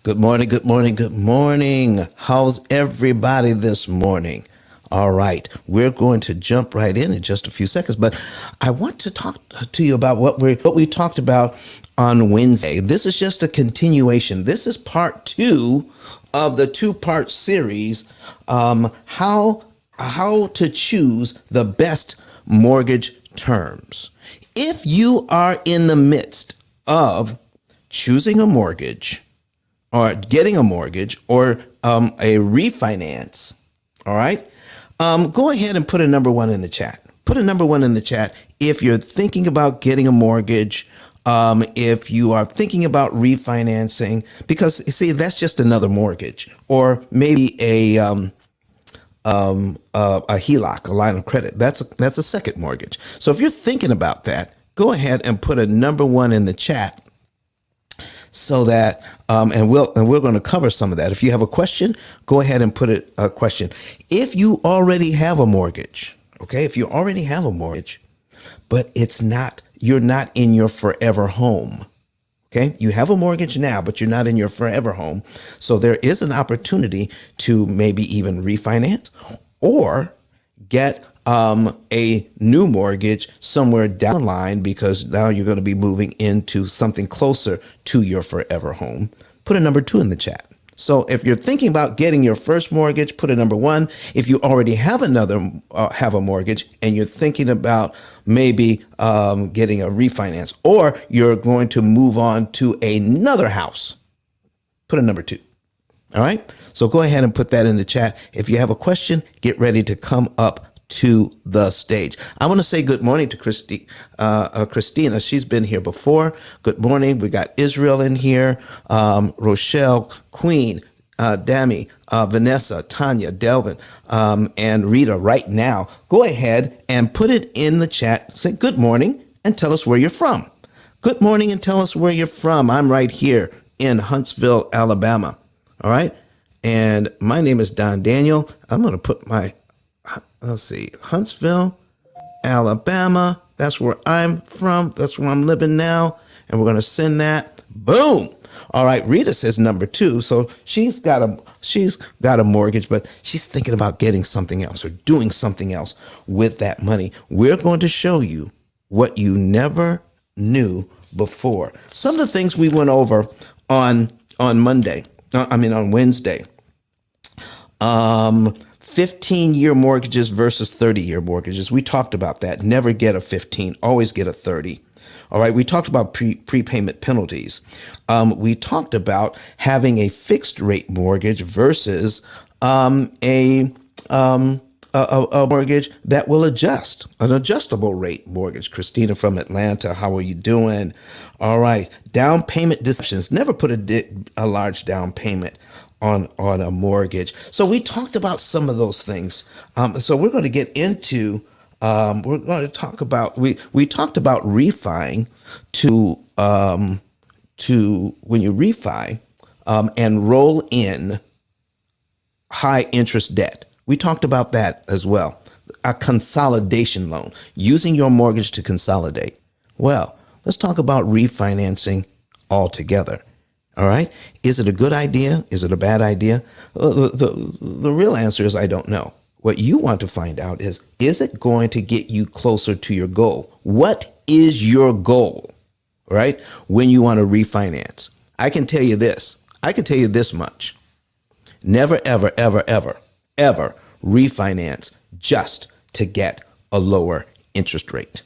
Good morning, good morning, good morning. How's everybody this morning? All right, we're going to jump right in just a few seconds, but I want to talk to you about what we talked about on Wednesday. This is just a continuation. This is part 2 of the 2-part series, how to choose the best mortgage terms. If you are in the midst of choosing a mortgage, or getting a mortgage, or a refinance, all right, go ahead and put a number 1 in the chat. Put a number 1 in the chat if you're thinking about getting a mortgage, if you are thinking about refinancing, because see, that's just another mortgage, or maybe a HELOC, a line of credit. That's a second mortgage. So if you're thinking about that, go ahead and put a number 1 in the chat, so that and we're going to cover some of that. If you have a question, go ahead and put a question. If you already have a mortgage, okay, if you already have a mortgage, but you're not in your forever home. Okay, you have a mortgage now, but you're not in your forever home. So there is an opportunity to maybe even refinance or get a new mortgage somewhere down the line, because now you're going to be moving into something closer to your forever home. Put a number 2 in the chat. So if you're thinking about getting your first mortgage, put a number 1. If you already have have a mortgage and you're thinking about maybe getting a refinance, or you're going to move on to another house, put a number 2. All right. So go ahead and put that in the chat. If you have a question, get ready to come up to the stage. I want to say good morning to Christina. She's been here before. Good morning. We got Israel in here, Rochelle, Queen, Dami, Vanessa, Tanya, Delvin, and Rita right now. Go ahead and put it in the chat. Say good morning and tell us where you're from. Good morning and tell us where you're from. I'm right here in Huntsville, Alabama. All right. And my name is Don Daniel. I'm going to put let's see, Huntsville, Alabama. That's where I'm from. That's where I'm living now. And we're going to send that. Boom. All right. Rita says number 2. So she's got a mortgage, but she's thinking about getting something else or doing something else with that money. We're going to show you what you never knew before. Some of the things we went over on Wednesday. 15-year mortgages versus 30-year mortgages. We talked about that. Never get a 15, always get a 30. All right. We talked about prepayment penalties. We talked about having a fixed rate mortgage versus a mortgage that will adjust, an adjustable rate mortgage. Christina from Atlanta, how are you doing? All right. Down payment deceptions. Never put a large down payment on a mortgage. So we talked about some of those things. So we're going to get into, we're going to talk about, we talked about refining to when you refi and roll in high interest debt. We talked about that as well. A consolidation loan, using your mortgage to consolidate. Well, let's talk about refinancing altogether. All right. Is it a good idea? Is it a bad idea? The real answer is I don't know. What you want to find out is it going to get you closer to your goal? What is your goal, right? When you want to refinance? I can tell you this. I can tell you this much. Never, ever, ever, ever, ever refinance just to get a lower interest rate.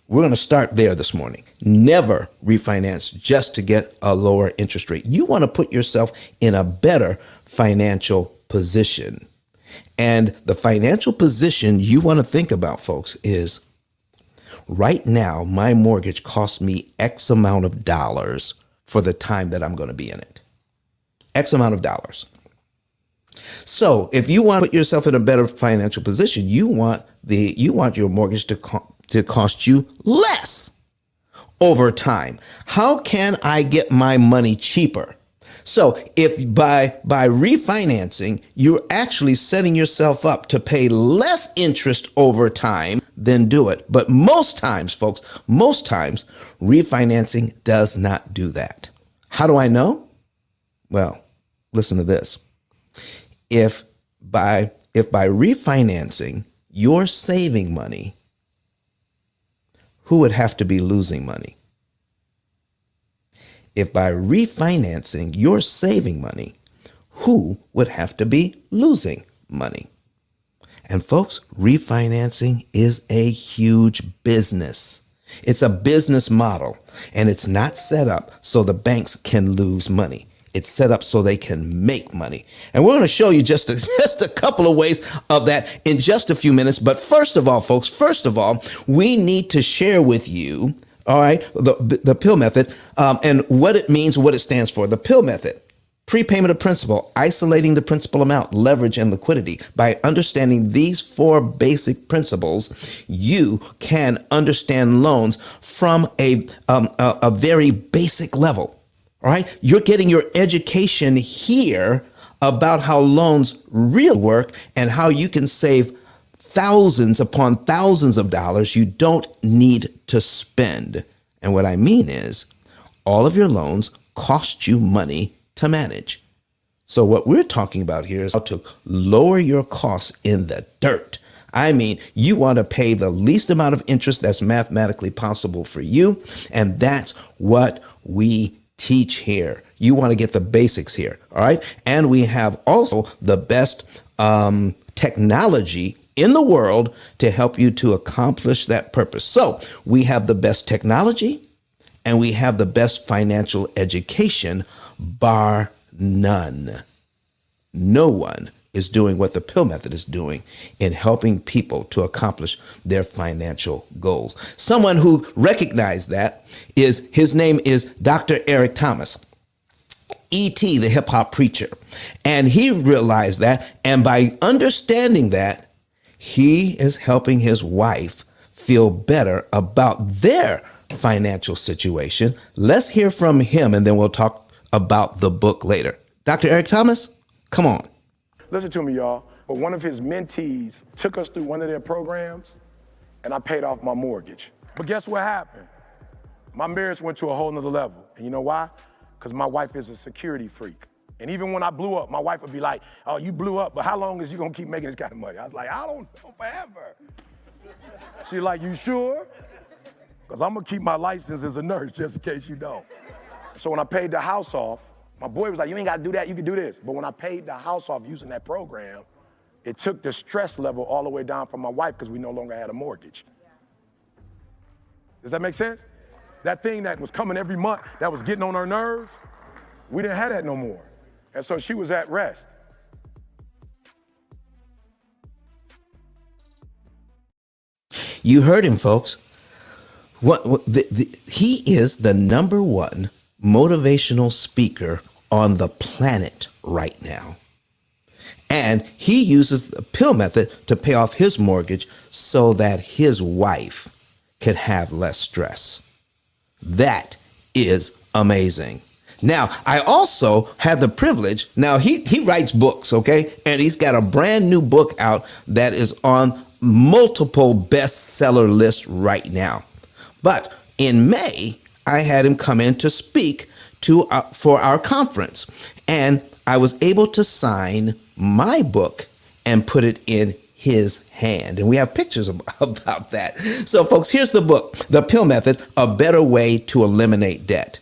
We're going to start there this morning. Never refinance just to get a lower interest rate. You want to put yourself in a better financial position. And the financial position you want to think about, folks, is right now, my mortgage costs me X amount of dollars for the time that I'm going to be in it. X amount of dollars. So if you want to put yourself in a better financial position, you want your mortgage to cost you less over time. How can I get my money cheaper? So if by refinancing, you're actually setting yourself up to pay less interest over time, then do it. But most times, folks, refinancing does not do that. How do I know? Well, listen to this. If by refinancing you're saving money, who would have to be losing money? If by refinancing you're saving money, who would have to be losing money? And folks, refinancing is a huge business. It's a business model, and it's not set up so the banks can lose money. It's set up so they can make money. And we're going to show you just a couple of ways of that in just a few minutes. But first of all, folks, we need to share with you, all right, the P.I.L.L method and what it means, what it stands for. The P.I.L.L method. Prepayment of principal, isolating the principal amount, leverage, and liquidity. By understanding these 4 basic principles, you can understand loans from a very basic level. All right, you're getting your education here about how loans really work and how you can save thousands upon thousands of dollars you don't need to spend. And what I mean is, all of your loans cost you money to manage. So what we're talking about here is how to lower your costs in the dirt. I mean, you want to pay the least amount of interest that's mathematically possible for you. And that's what we teach here. You want to get the basics here. All right. And we have also the best technology in the world to help you to accomplish that purpose. So we have the best technology and we have the best financial education, bar none. No one is doing what the P.I.L.L method is doing in helping people to accomplish their financial goals. Someone who recognized that his name is Dr. Eric Thomas, E.T., the hip hop preacher. And he realized that. And by understanding that, he is helping his wife feel better about their financial situation. Let's hear from him, and then we'll talk about the book later. Dr. Eric Thomas, come on. Listen to me, y'all. But one of his mentees took us through one of their programs, and I paid off my mortgage. But guess what happened? My marriage went to a whole nother level. And you know why? Because my wife is a security freak. And even when I blew up, my wife would be like, oh, you blew up, but how long is you gonna keep making this kind of money? I was like, I don't know, forever. She's like, you sure? Because I'm gonna keep my license as a nurse just in case you don't. So when I paid the house off, my boy was like, you ain't gotta do that, you can do this. But when I paid the house off using that program, it took the stress level all the way down from my wife because we no longer had a mortgage. Does that make sense? That thing that was coming every month, that was getting on her nerves, we didn't have that no more. And so she was at rest. You heard him, folks. He is the #1 motivational speaker on the planet right now. And he uses the P.I.L.L method to pay off his mortgage so that his wife could have less stress. That is amazing. Now, I also have the privilege. Now, he writes books, okay? And he's got a brand new book out that is on multiple bestseller lists right now. But in May, I had him come in to speak for our conference. And I was able to sign my book and put it in his hand. And we have pictures about that. So, folks, here's the book, The P.I.L.L Method, A Better Way to Eliminate Debt.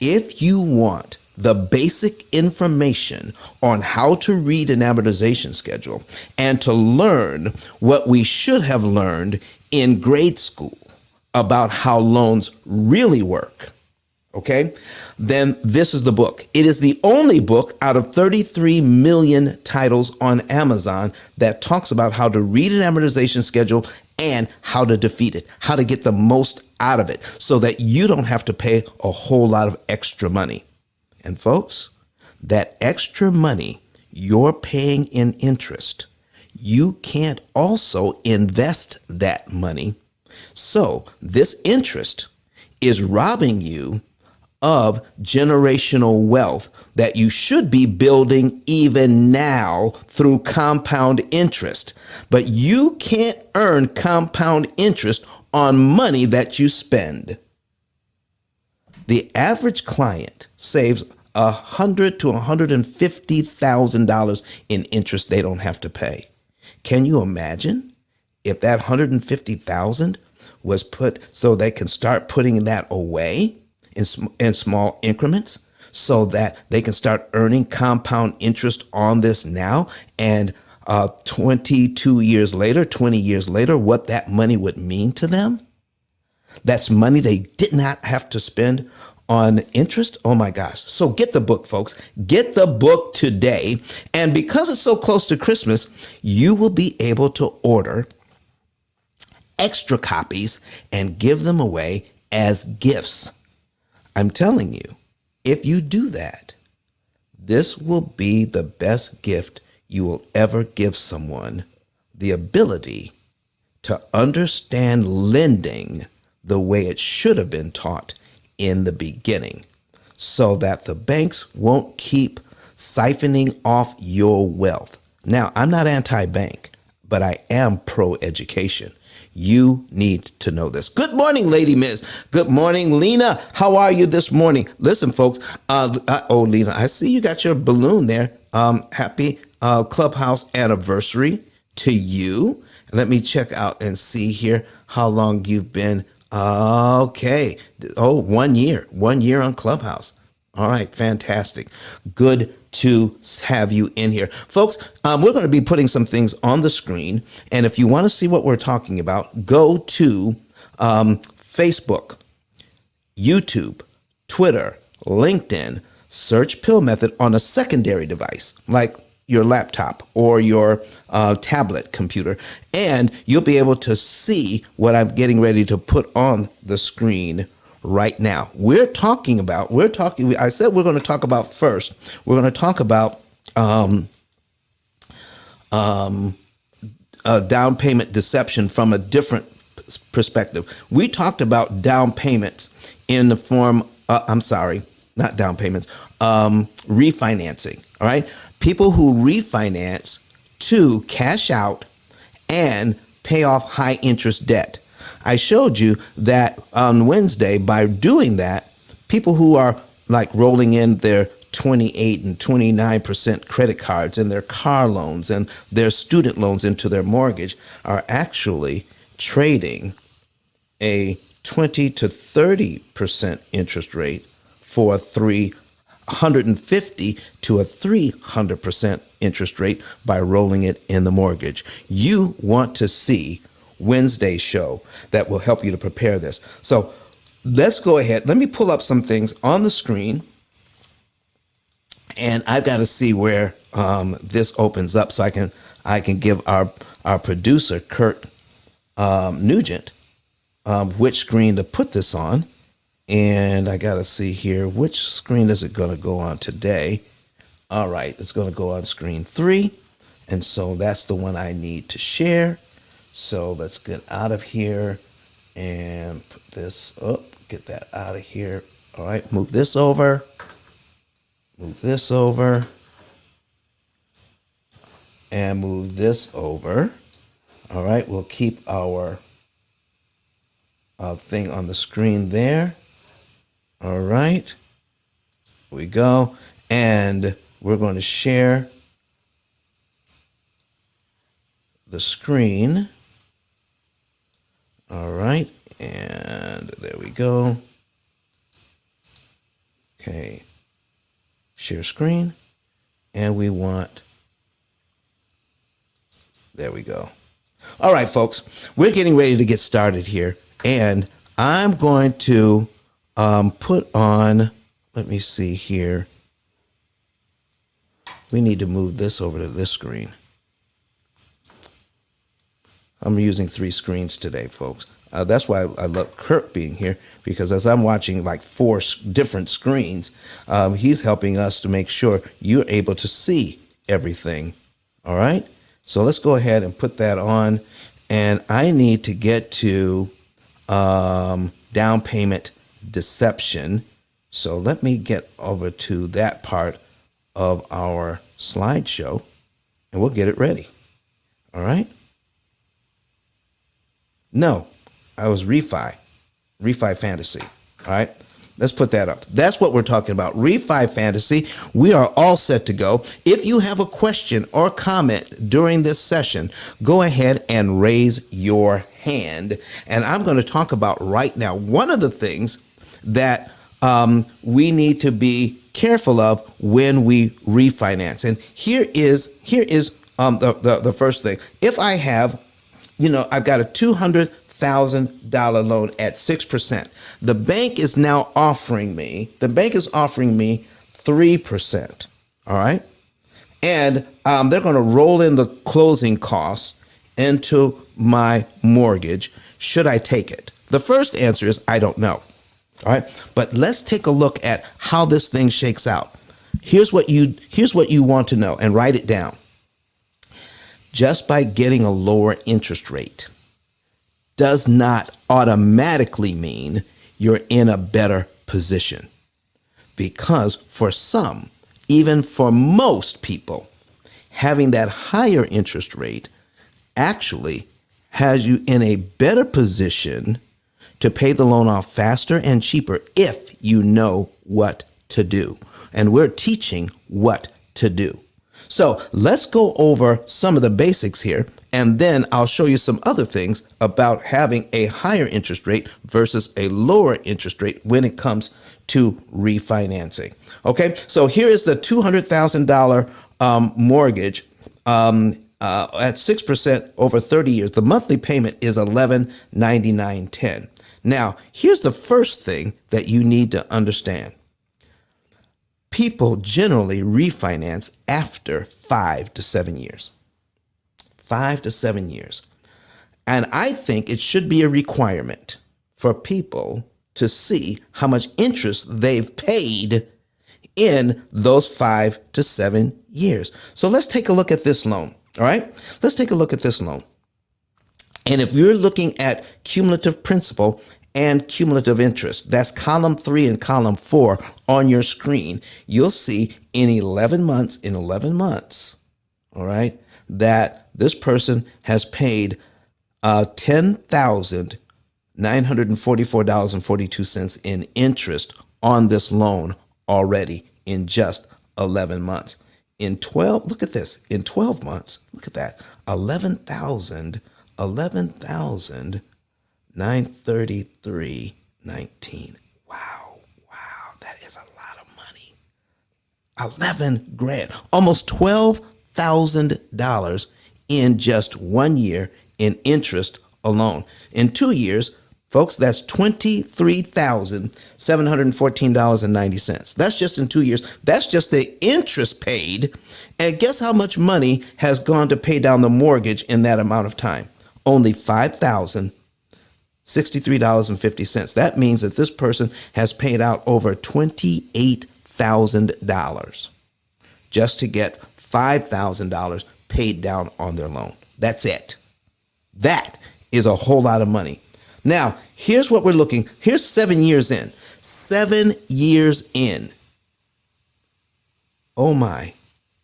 If you want the basic information on how to read an amortization schedule and to learn what we should have learned in grade school about how loans really work, okay, then this is the book. It is the only book out of 33 million titles on Amazon that talks about how to read an amortization schedule and how to defeat it, how to get the most out of it so that you don't have to pay a whole lot of extra money. And folks, that extra money you're paying in interest, you can't also invest that money. So this interest is robbing you of generational wealth that you should be building even now through compound interest. But you can't earn compound interest on money that you spend. The average client saves $100,000 to $150,000 in interest they don't have to pay. Can you imagine if that 150,000 was put so they can start putting that away in small increments so that they can start earning compound interest on this now, and 22 years later, 20 years later, what that money would mean to them? That's money they did not have to spend on interest. Oh my gosh. So get the book, folks. Get the book today. And because it's so close to Christmas, you will be able to order extra copies and give them away as gifts. I'm telling you, if you do that, this will be the best gift you will ever give someone: the ability to understand lending the way it should have been taught in the beginning, so that the banks won't keep siphoning off your wealth. Now, I'm not anti-bank, but I am pro-education. You need to know this. Good morning, Lady Miss. Good morning, Lena. How are you this morning? Listen, folks. Oh, Lena, I see you got your balloon there. Happy Clubhouse anniversary to you. Let me check out and see here how long you've been. Okay. Oh, 1 year. 1 year on Clubhouse. All right. Fantastic. Good to have you in here. Folks, we're going to be putting some things on the screen. And if you want to see what we're talking about, go to Facebook, YouTube, Twitter, LinkedIn, search P.I.L.L method on a secondary device like your laptop or your tablet computer, and you'll be able to see what I'm getting ready to put on the screen right now. I said we're going to talk about first, we're going to talk about down payment deception from a different perspective. We talked about down payments in the form, not down payments, refinancing. All right. People who refinance to cash out and pay off high interest debt. I showed you that on Wednesday, by doing that, people who are like rolling in their 28 and 29% credit cards and their car loans and their student loans into their mortgage are actually trading a 20 to 30% interest rate for 350 to a 300% interest rate by rolling it in the mortgage. You want to see Wednesday's show that will help you to prepare this. So let's go ahead. Let me pull up some things on the screen. And I've got to see where this opens up so I can give our producer, Kurt Nugent, which screen to put this on. And I got to see here, which screen is it going to go on today? All right, it's going to go on screen 3. And so that's the one I need to share. So let's get out of here and put this up, get that out of here. All right, move this over, move this over, and move this over. All right, we'll keep our thing on the screen there. All right, here we go. And we're going to share the screen. All right, and there we go. Okay, share screen, and we want, there we go. All right, folks, we're getting ready to get started here, and I'm going to put on, let me see here. We need to move this over to this screen. I'm using 3 screens today, folks. That's why I love Kurt being here, because as I'm watching like 4 different screens, he's helping us to make sure you're able to see everything. All right. So let's go ahead and put that on. And I need to get to down payment deception. So let me get over to that part of our slideshow and we'll get it ready. All right. No, I was refi fantasy. All right. Let's put that up. That's what we're talking about. Refi Fantasy. We are all set to go. If you have a question or comment during this session, go ahead and raise your hand. And I'm going to talk about right now one of the things that we need to be careful of when we refinance. And here is the first thing. If I have, I've got a $200,000 loan at 6%. The bank is now offering me 3%. All right. And they're going to roll in the closing costs into my mortgage. Should I take it? The first answer is I don't know. All right. But let's take a look at how this thing shakes out. Here's what you want to know, and write it down. Just by getting a lower interest rate does not automatically mean you're in a better position. Because for some, even for most people, having that higher interest rate actually has you in a better position to pay the loan off faster and cheaper if you know what to do. And we're teaching what to do. So let's go over some of the basics here, and then I'll show you some other things about having a higher interest rate versus a lower interest rate when it comes to refinancing. Okay, so here is the $200,000 mortgage at 6% over 30 years. The monthly payment is $1199.10. Now, here's the first thing that you need to understand. People generally refinance after 5 to 7 years. 5 to 7 years. And I think it should be a requirement for people to see how much interest they've paid in those 5 to 7 years. So let's take a look at this loan. All right, let's take a look at this loan. And if you're looking at cumulative principal and cumulative interest, that's column 3 and column 4 on your screen, you'll see in 11 months, all right, that this person has paid $10,944.42 in interest on this loan already in just 11 months. In 12, look at this, in 12 months, look at that, 11,933.19. Wow, that is a lot of money. 11 grand, almost $12,000 in just 1 year in interest alone. In 2 years, folks, that's $23,714.90. That's just in 2 years. That's just the interest paid. And guess how much money has gone to pay down the mortgage in that amount of time? Only $5,063.50. That means that this person has paid out over $28,000 just to get $5,000 paid down on their loan. That's it. That is a whole lot of money. Now, here's what we're looking. Here's 7 years in. 7 years in. Oh my.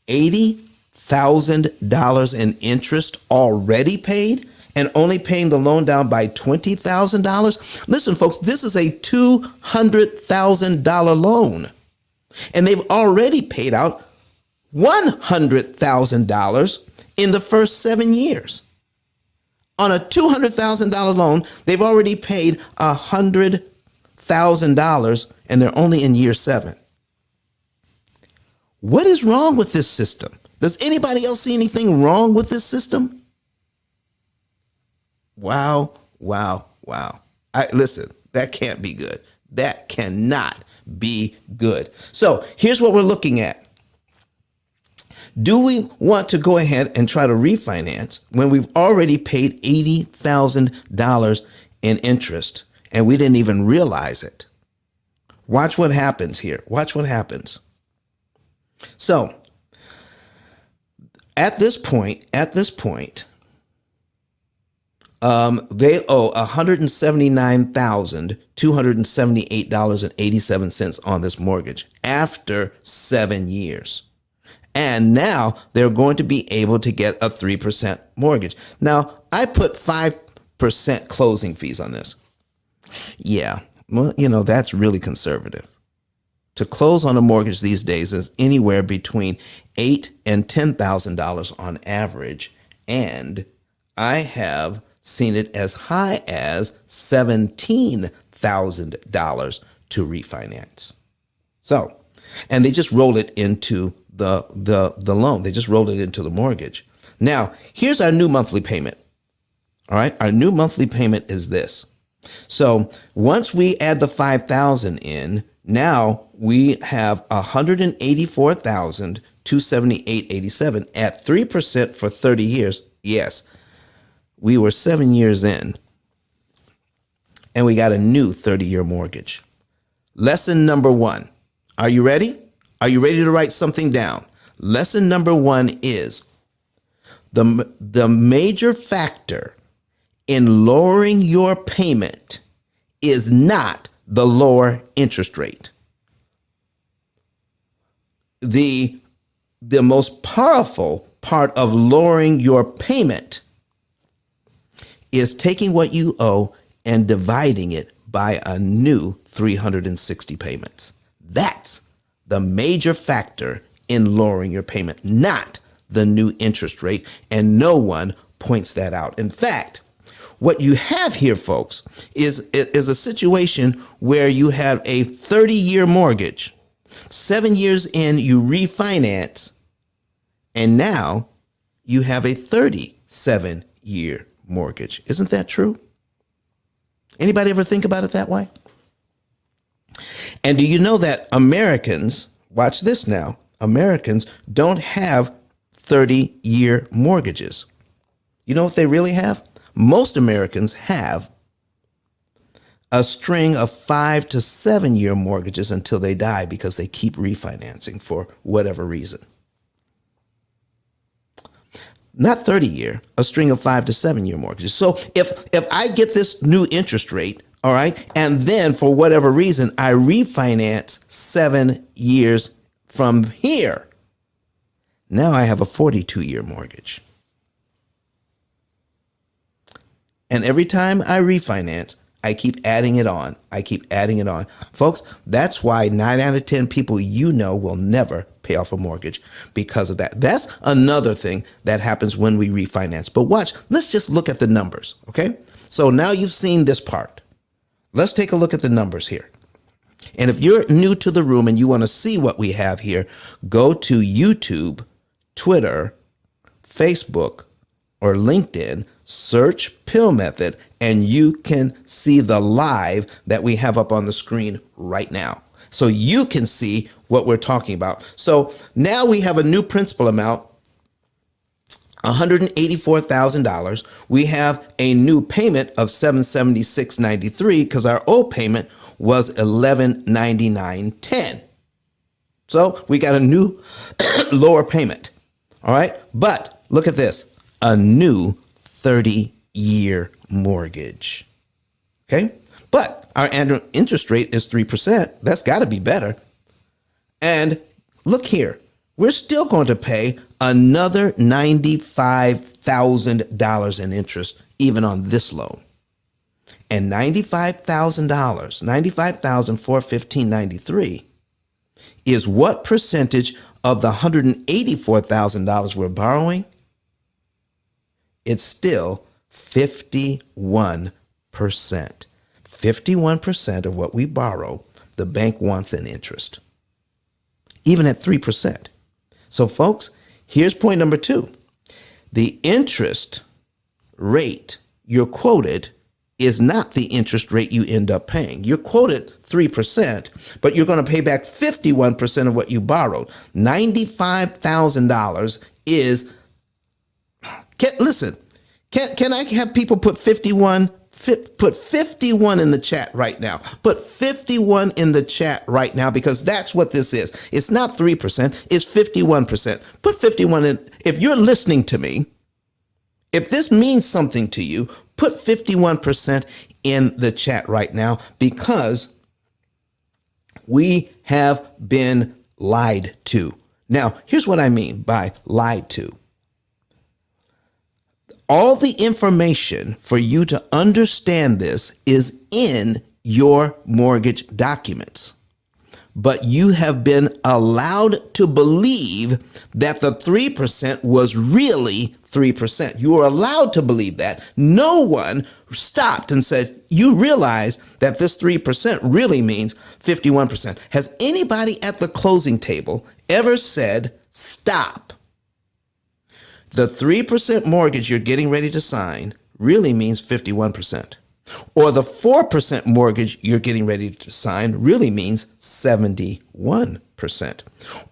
$80,000 in interest already paid and only paying the loan down by $20,000. Listen, folks, this is a $200,000 loan. And they've already paid out $100,000 in the first 7 years. On a $200,000 loan, they've already paid $100,000 and they're only in year 7. What is wrong with this system? Does anybody else see anything wrong with this system? Wow. Listen, that can't be good. That cannot be good. So here's what we're looking at. Do we want to go ahead and try to refinance when we've already paid $80,000 in interest and we didn't even realize it? Watch what happens here. Watch what happens. So at this point, they owe $179,278.87 on this mortgage after 7 years. And now they're going to be able to get a 3% mortgage. Now, I put 5% closing fees on this. Yeah, Well, that's really conservative. To close on a mortgage these days is anywhere between $8,000 and $10,000 on average, and I have seen it as high as $17,000 to refinance. So, and they just roll it into the loan. They just rolled it into the mortgage. Now, here's our new monthly payment. All right, our new monthly payment is this. So once we add the 5,000 in, now we have 184,278.87 at 3% for 30 years. Yes, we were 7 years in, and we got a new 30-year mortgage. Lesson number one. Are you ready? Are you ready to write something down? Lesson number one is the major factor in lowering your payment is not the lower interest rate. The most powerful part of lowering your payment is taking what you owe and dividing it by a new 360 payments. That's the major factor in lowering your payment, not the new interest rate, and no one points that out. In fact, what you have here, folks, is a situation where you have a 30-year mortgage. 7 years in, you refinance, and now you have a 37-year mortgage. Isn't that true? Anybody ever think about it that way? And do you know that Americans, watch this now, Americans don't have 30-year mortgages. You know what they really have? Most Americans have a string of 5 to 7 year mortgages until they die because they keep refinancing for whatever reason. Not 30-year, a string of 5 to 7 year mortgages. So if I get this new interest rate, all right, and then for whatever reason, I refinance 7 years from here, now I have a 42-year mortgage. And every time I refinance, I keep adding it on. I keep adding it on. Folks, that's why 9 out of 10 people will never pay off a mortgage because of that. That's another thing that happens when we refinance. But watch, let's just look at the numbers, okay? So now you've seen this part. Let's take a look at the numbers here. And if you're new to the room and you want to see what we have here, go to YouTube, Twitter, Facebook, or LinkedIn, search P.I.L.L method, and you can see the live that we have up on the screen right now. So you can see what we're talking about. So now we have a new principal amount, $184,000. We have a new payment of $776.93 because our old payment was $1,199.10. So we got a new lower payment. All right. But look at this, a new 30-year mortgage. Okay. But our annual interest rate is 3%. That's got to be better. And look here, we're still going to pay another $95,000 in interest even on this loan. And $95,000, $95,415.93 is what percentage of the $184,000 we're borrowing? It's still 51%. 51% of what we borrow, the bank wants in interest, even at 3%. So folks, here's point number 2. The interest rate you're quoted is not the interest rate you end up paying. You're quoted 3%, but you're going to pay back 51% of what you borrowed. $95,000 is, listen, can I have people put 51? Put 51 in the chat right now. Put 51 in the chat right now, because that's what this is. It's not 3%, it's 51%. Put 51 in. If you're listening to me, if this means something to you, put 51% in the chat right now, because we have been lied to. Now, here's what I mean by lied to. All the information for you to understand this is in your mortgage documents. But you have been allowed to believe that the 3% was really 3%. You were allowed to believe that. No one stopped and said, you realize that this 3% really means 51%. Has anybody at the closing table ever said, stop? The 3% mortgage you're getting ready to sign really means 51%. Or the 4% mortgage you're getting ready to sign really means 71%.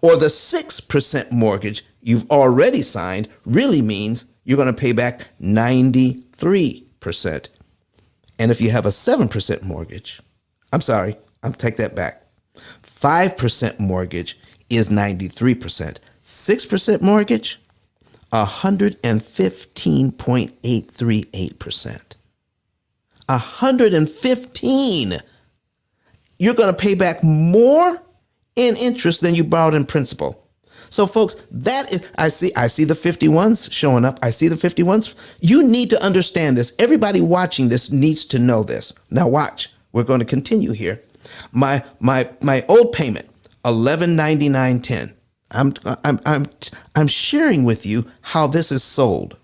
Or the 6% mortgage you've already signed really means you're going to pay back 93%. And if you have a 7% mortgage, I'll take that back. 5% mortgage is 93%. 6% mortgage, 115.838%. 115. You're going to pay back more in interest than you borrowed in principal. So folks, that is, I see the 51s showing up. I see the 51s. You need to understand this. Everybody watching this needs to know this. Now watch. We're going to continue here. My old payment, $11.99.10. I'm sharing with you how this is sold.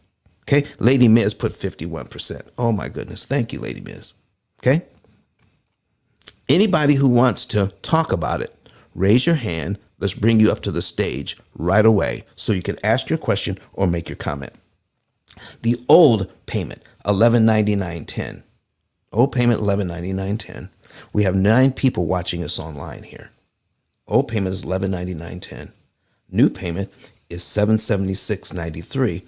Okay, Lady Miz put 51%. Oh my goodness. Thank you, Lady Miz. Okay. Anybody who wants to talk about it, raise your hand. Let's bring you up to the stage right away so you can ask your question or make your comment. The old payment, $11.99.10. Old payment, $11.99.10. We have 9 people watching us online here. Old payment is $11.99.10. New payment is $776.93.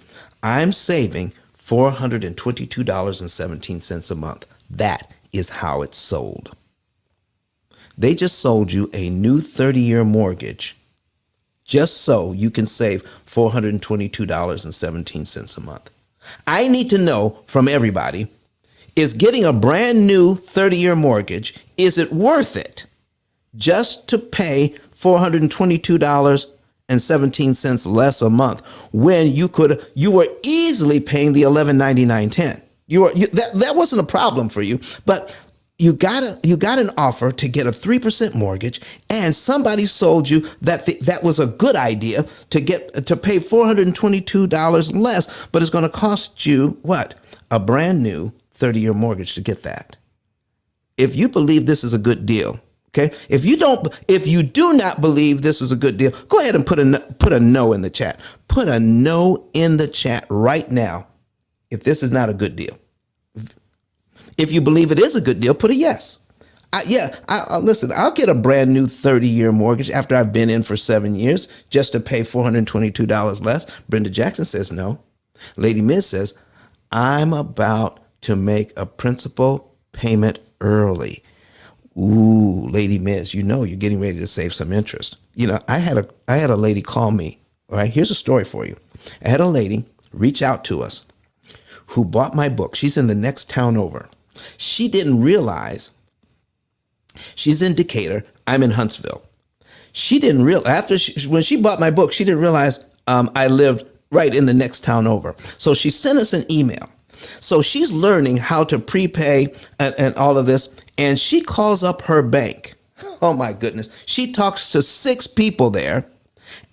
I'm saving $422.17 a month. That is how it's sold. They just sold you a new 30-year mortgage just so you can save $422.17 a month. I need to know from everybody, is getting a brand new 30-year mortgage, is it worth it just to pay $422.17 less a month when you were easily paying the $11.99.10? That wasn't a problem for you, but you got an offer to get a 3% mortgage, and somebody sold you that was a good idea to pay $422 less, but it's going to cost you what? A brand new 30-year mortgage to get that. If you believe this is a good deal, okay? If you do not believe this is a good deal, go ahead and put a no in the chat. Put a no in the chat right now if this is not a good deal. If you believe it is a good deal, put a yes. Listen, I'll get a brand new 30-year mortgage after I've been in for 7 years just to pay $422 less. Brenda Jackson says no. Lady Miz says, I'm about to make a principal payment early. Ooh, Lady Miz, you're getting ready to save some interest. I had a lady call me. All right, here's a story for you. I had a lady reach out to us who bought my book. She's in the next town over. She didn't realize she's in Decatur. I'm in Huntsville. She didn't realize when she bought my book, she didn't realize I lived right in the next town over. So she sent us an email. So she's learning how to prepay and all of this. And she calls up her bank. Oh my goodness. She talks to 6 people there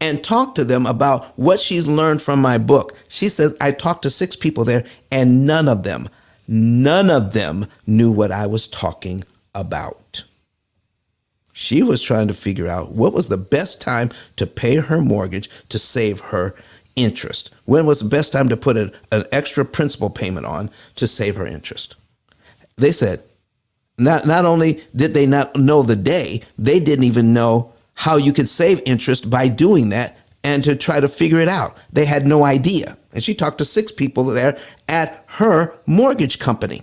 and talked to them about what she's learned from my book. She says, I talked to 6 people there and none of them knew what I was talking about. She was trying to figure out what was the best time to pay her mortgage to save her interest. When was the best time to put an extra principal payment on to save her interest? They said, not only did they not know the day, they didn't even know how you could save interest by doing that and to try to figure it out. They had no idea. And she talked to 6 people there at her mortgage company.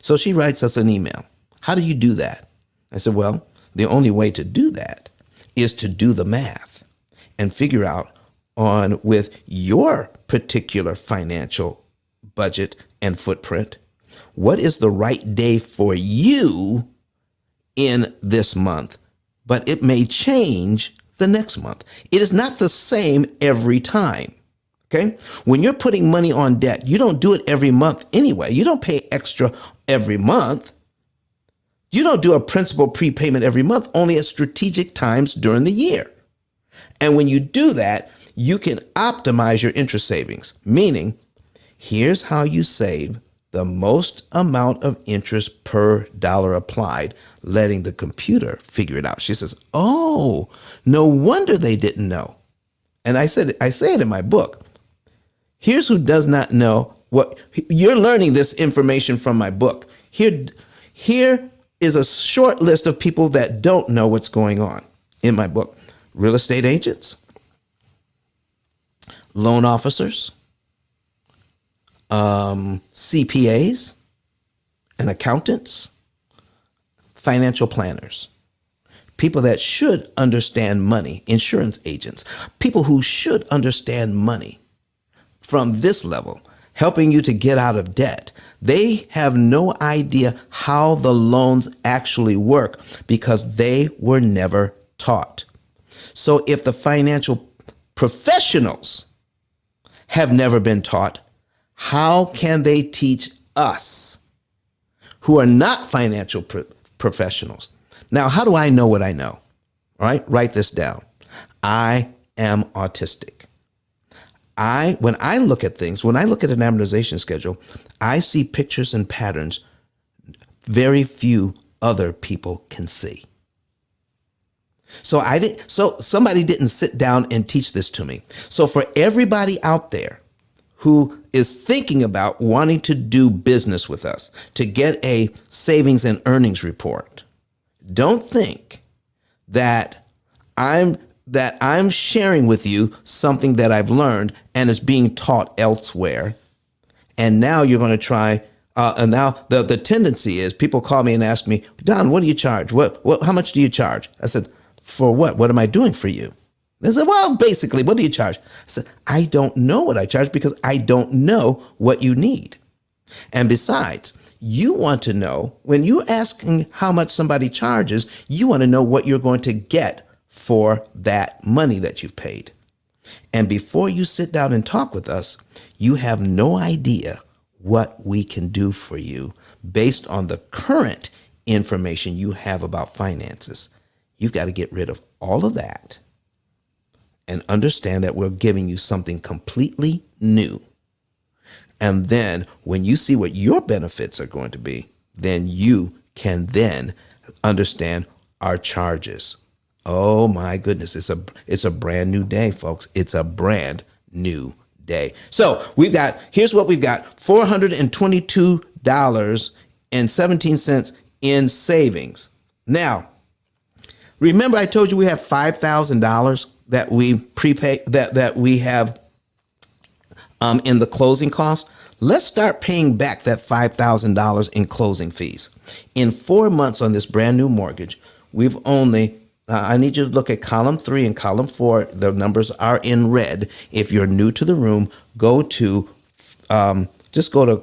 So she writes us an email. How do you do that? I said, well, the only way to do that is to do the math and figure out with your particular financial budget and footprint, what is the right day for you in this month, but it may change the next month. It is not the same every time. Okay. When you're putting money on debt, you don't do it every month anyway. You don't pay extra every month. You don't do a principal prepayment every month, only at strategic times during the year. And when you do that, you can optimize your interest savings, meaning here's how you save the most amount of interest per dollar applied, letting the computer figure it out. She says, oh, no wonder they didn't know. And I say it in my book. Here's who does not know what you're learning this information from my book. Here is a short list of people that don't know what's going on in my book. Real estate agents, loan officers, CPAs and accountants, financial planners, people that should understand money, insurance agents, people who should understand money from this level, helping you to get out of debt. They have no idea how the loans actually work because they were never taught. So if the financial professionals have never been taught, how can they teach us who are not financial professionals? Now, how do I know what I know? All right, write this down. I am autistic. When I look at things, when I look at an amortization schedule, I see pictures and patterns very few other people can see. So somebody didn't sit down and teach this to me. So for everybody out there who is thinking about wanting to do business with us, to get a savings and earnings report, don't think that I'm sharing with you something that I've learned and is being taught elsewhere. And now you're going to try. And now the tendency is people call me and ask me, Don, what do you charge? How much do you charge? I said, for what? What am I doing for you? They said, well, basically, what do you charge? I said, I don't know what I charge because I don't know what you need. And besides, you want to know, when you're asking how much somebody charges, you want to know what you're going to get for that money that you've paid. And before you sit down and talk with us, you have no idea what we can do for you based on the current information you have about finances. You've got to get rid of all of that and understand that we're giving you something completely new. And then when you see what your benefits are going to be, then you can then understand our charges. Oh my goodness, it's a brand new day, folks. It's a brand new day. So here's what we've got: $422.17 in savings. Now, remember I told you we have $5,000 that we prepay, that we have in the closing costs. Let's start paying back that $5,000 in closing fees. In 4 months on this brand new mortgage, we've only, I need you to look at column 3 and column 4. The numbers are in red. If you're new to the room, go to, just go to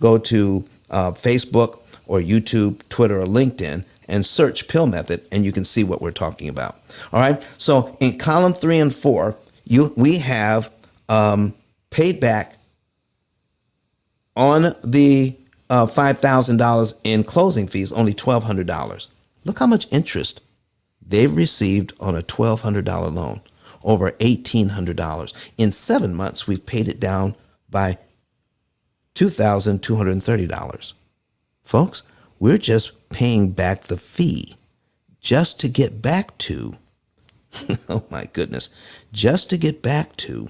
go to Facebook or YouTube, Twitter, or LinkedIn, and search P.I.L.L method, and you can see what we're talking about. All right. So in column 3 and 4, we have paid back on the $5,000 in closing fees, only $1,200. Look how much interest they've received on a $1,200 loan, over $1,800. In 7 months, we've paid it down by $2,230. Folks, we're just paying back the fee just to get back to, oh my goodness, just to get back to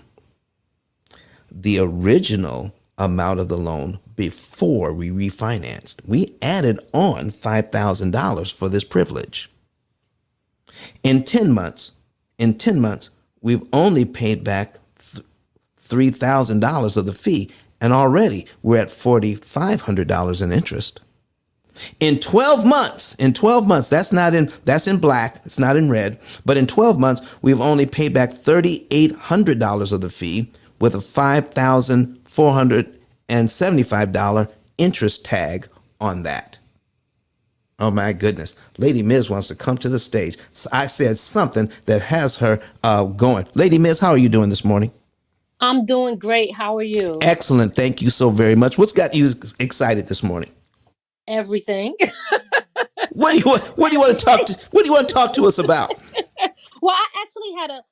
the original amount of the loan before we refinanced. We added on $5,000 for this privilege. In 10 months, we've only paid back $3,000 of the fee, and already we're at $4,500 in interest. In 12 months, that's in black, it's not in red, but in 12 months, we've only paid back $3,800 of the fee with a $5,475 interest tag on that. Oh my goodness. Lady Miz wants to come to the stage. So I said something that has her going. Lady Miz, how are you doing this morning? I'm doing great. How are you? Excellent. Thank you so very much. What's got you excited this morning? Everything. What do you want to talk to? What do you want to talk to us about? Well, I actually had a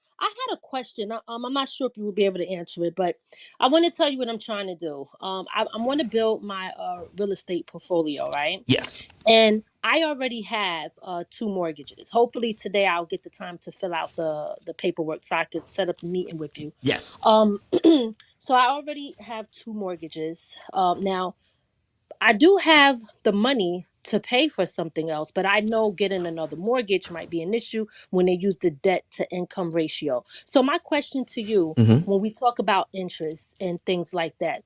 question. I'm not sure if you will be able to answer it, but I want to tell you what I'm trying to do. I want to build my real estate portfolio, right? Yes. And I already have two mortgages. Hopefully today I'll get the time to fill out the paperwork so I could set up a meeting with you. Yes. So I already have two mortgages. Now I do have the money to pay for something else, but I know getting another mortgage might be an issue when they use the debt to income ratio. So my question to you, Mm-hmm. when we talk about interest and things like that,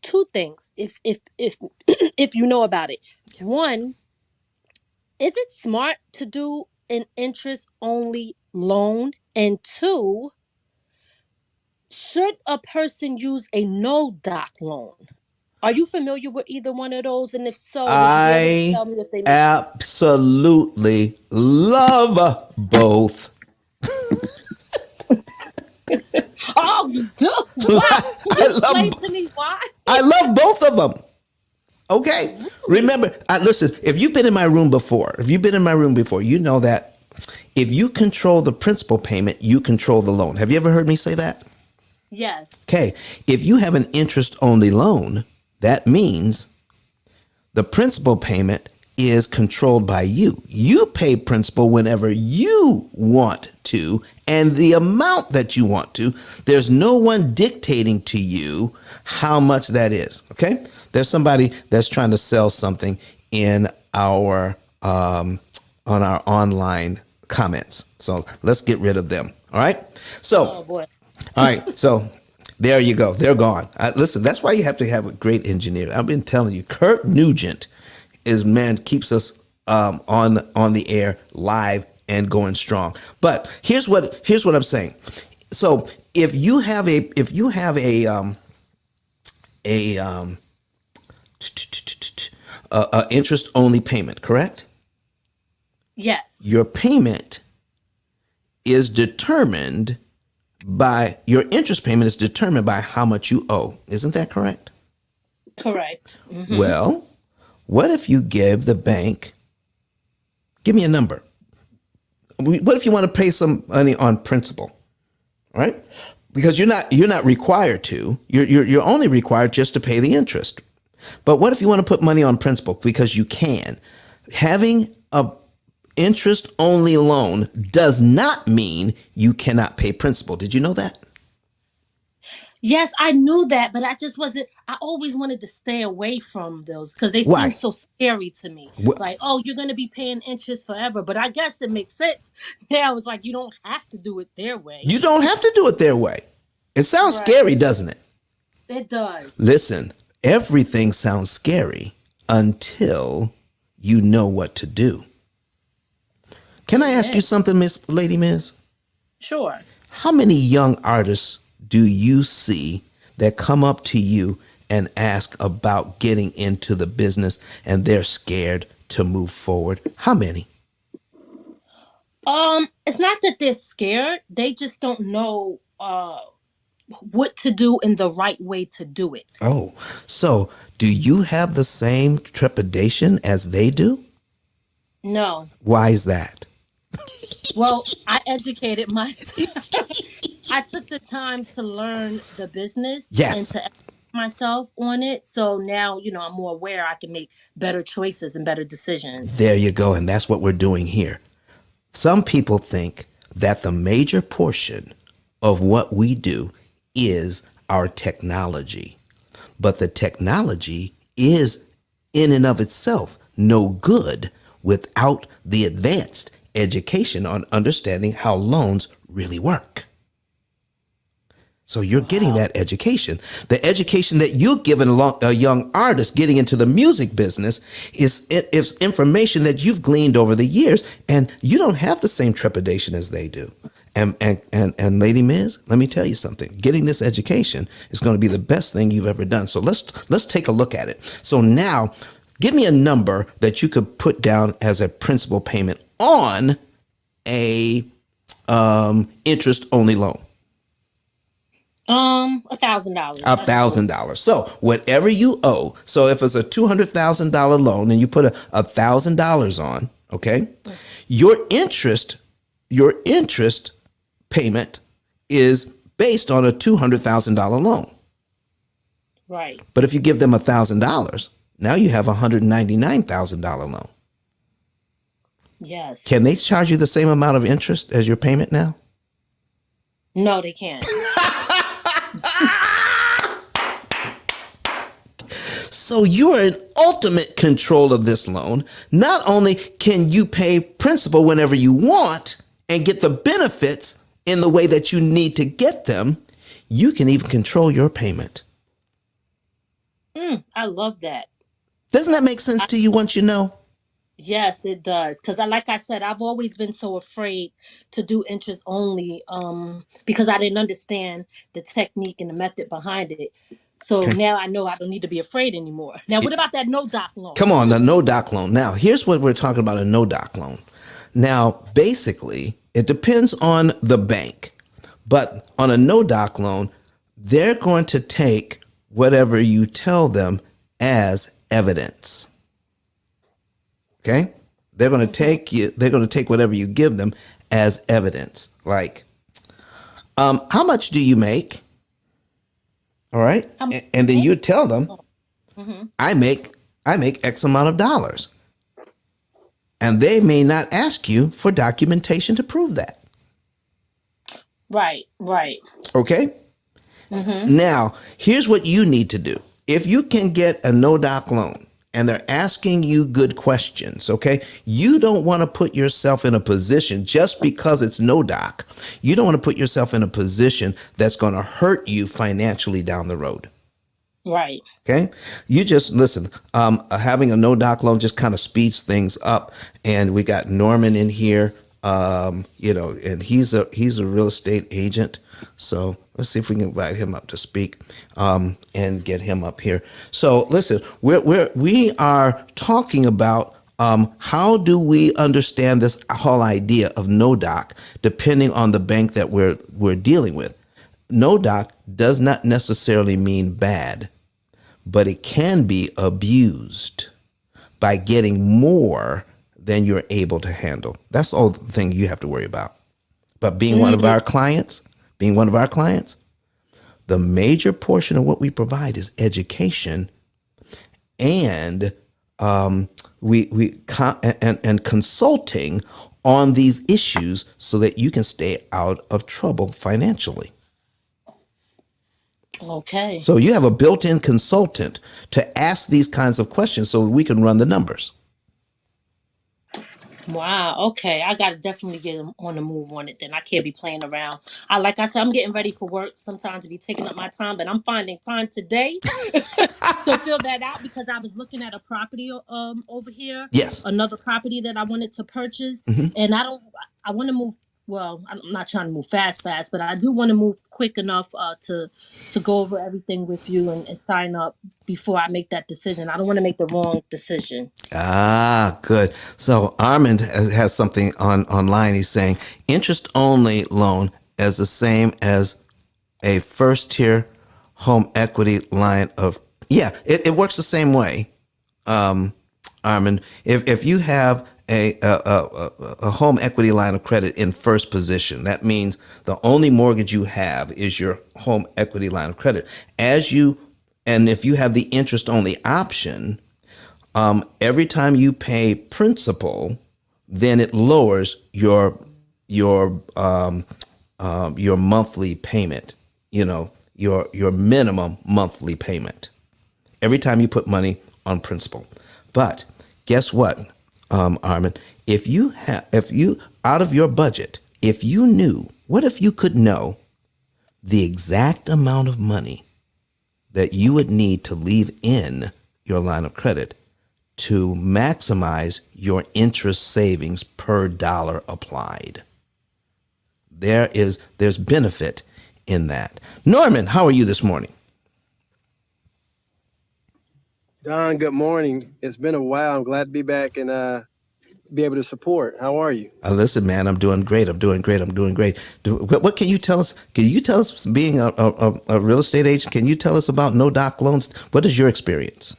two things, if if you know about it. One, is it smart to do an interest only loan? And two, should a person use a no doc loan? Are you familiar with either one of those? And if so, would you be able to I tell me if they make sense? absolutely love both. Oh, you do? Why? Can you I explain love to me why? I love both of them. Okay. Really? Remember, listen, if you've been in my room before, you know that if you control the principal payment, you control the loan. Have you ever heard me say that? Yes. Okay. If you have an interest only loan, that means the principal payment is controlled by you. You pay principal whenever you want to and the amount that you want to. There's no one dictating to you how much that is. Okay. There's somebody that's trying to sell something in our on our online comments. So let's get rid of them. All right. So, Oh boy. all right. So there you go. They're gone. Listen, that's why you have to have a great engineer. I've been telling you, Kurt Nugent keeps us on the air live and going strong. But here's what I'm saying. So if you have a interest only payment, correct? Yes. Your payment is determined by your interest payment is determined by how much you owe. Isn't that correct? Correct. Mm-hmm. Well, what if you give the bank, give me a number. What if you want to pay some money on principal, right? Because you're not required to. You're only required just to pay the interest. But what if you want to put money on principal because you can? Having a interest only loan does not mean you cannot pay principal. Did you know that? Yes, I knew that, but I always wanted to stay away from those because they seem Why? so scary to me. Wh- Like, oh, you're going to be paying interest forever. But I guess it makes sense. Yeah, I was like, you don't have to do it their way. You don't have to do it their way. It sounds Right. scary, doesn't it? It does. Listen, everything sounds scary until you know what to do. Can I ask you something, Miss Lady Miss? Sure. How many young artists do you see that come up to you and ask about getting into the business and they're scared to move forward? How many? It's not that they're scared. They just don't know what to do in the right way to do it. Oh, so do you have the same trepidation as they do? No. Why is that? Well, I educated myself. I took the time to learn the business and Yes. to educate myself on it. So now, I'm more aware I can make better choices and better decisions. There you go. And that's what we're doing here. Some people think that the major portion of what we do is our technology, but the technology is in and of itself no good without the advanced education on understanding how loans really work. So you're getting that education. The education that you're giving a young artist getting into the music business is information that you've gleaned over the years, and you don't have the same trepidation as they do. And Lady Miz, let me tell you something. Getting this education is going to be the best thing you've ever done. So let's take a look at it. So now, give me a number that you could put down as a principal payment on a interest only loan. $1,000. $1,000. So whatever you owe. So if it's a $200,000 loan and you put $1,000 on, okay, your interest payment is based on a $200,000 loan. Right. But if you give them $1,000, now you have a $199,000 loan. Yes. Can they charge you the same amount of interest as your payment now? No, they can't. So you are in ultimate control of this loan. Not only can you pay principal whenever you want and get the benefits in the way that you need to get them, you can even control your payment. I love that. Doesn't that make sense to you once you know? Yes, it does. Because like I said, I've always been so afraid to do interest only because I didn't understand the technique and the method behind it. So now I know I don't need to be afraid anymore. Now, what about that no-doc loan? Come on, a no-doc loan. Now, here's what we're talking about, a no-doc loan. Now, basically, it depends on the bank. But on a no-doc loan, they're going to take whatever you tell them as evidence. Okay? They're going to take whatever you give them as evidence. Like, how much do you make? All right. And then you tell them, I make X amount of dollars. And they may not ask you for documentation to prove that. Right. Okay. Now, here's what you need to do. If you can get a no-doc loan and they're asking you good questions, okay, you don't want to put yourself in a position just because it's no-doc. You don't want to put yourself in a position that's going to hurt you financially down the road. Right. Okay. You just listen, having a no-doc loan just kind of speeds things up. And we got Norman in here, and he's a real estate agent. So let's see if we can invite him up to speak, and get him up here. So listen, we are talking about, how do we understand this whole idea of no-doc depending on the bank that we're dealing with. No-doc does not necessarily mean bad, but it can be abused by getting more than you're able to handle. That's the only thing you have to worry about. But being one of our clients, the major portion of what we provide is education and and consulting on these issues so that you can stay out of trouble financially. Okay. So you have a built-in consultant to ask these kinds of questions so we can run the numbers. Wow. Okay. I got to definitely get on the move on it then. I can't be playing around. Like I said, I'm getting ready for work. Sometimes it be taking up my time, but I'm finding time today to fill that out because I was looking at a property over here. Yes. Another property that I wanted to purchase. And I want to move. Well, I'm not trying to move fast, but I do want to move quick enough to go over everything with you and sign up before I make that decision. I don't want to make the wrong decision. Ah, good. So Armand has something online. He's saying interest only loan is the same as a first tier home equity line of, it works the same way. Armand, if you have a home equity line of credit in first position, that means the only mortgage you have is your home equity line of credit. And if you have the interest only option, every time you pay principal, then it lowers your monthly payment. Your minimum monthly payment every time you put money on principal. But guess what, Armin? If you out of your budget, if you could know the exact amount of money that you would need to leave in your line of credit to maximize your interest savings per dollar applied. There's benefit in that. Norman, how are you this morning? Don, good morning. It's been a while. I'm glad to be back and be able to support. How are you? Listen, man, I'm doing great. I'm doing great. I'm doing great. What can you tell us? Can you tell us, being a real estate agent, can you tell us about no doc loans? What is your experience?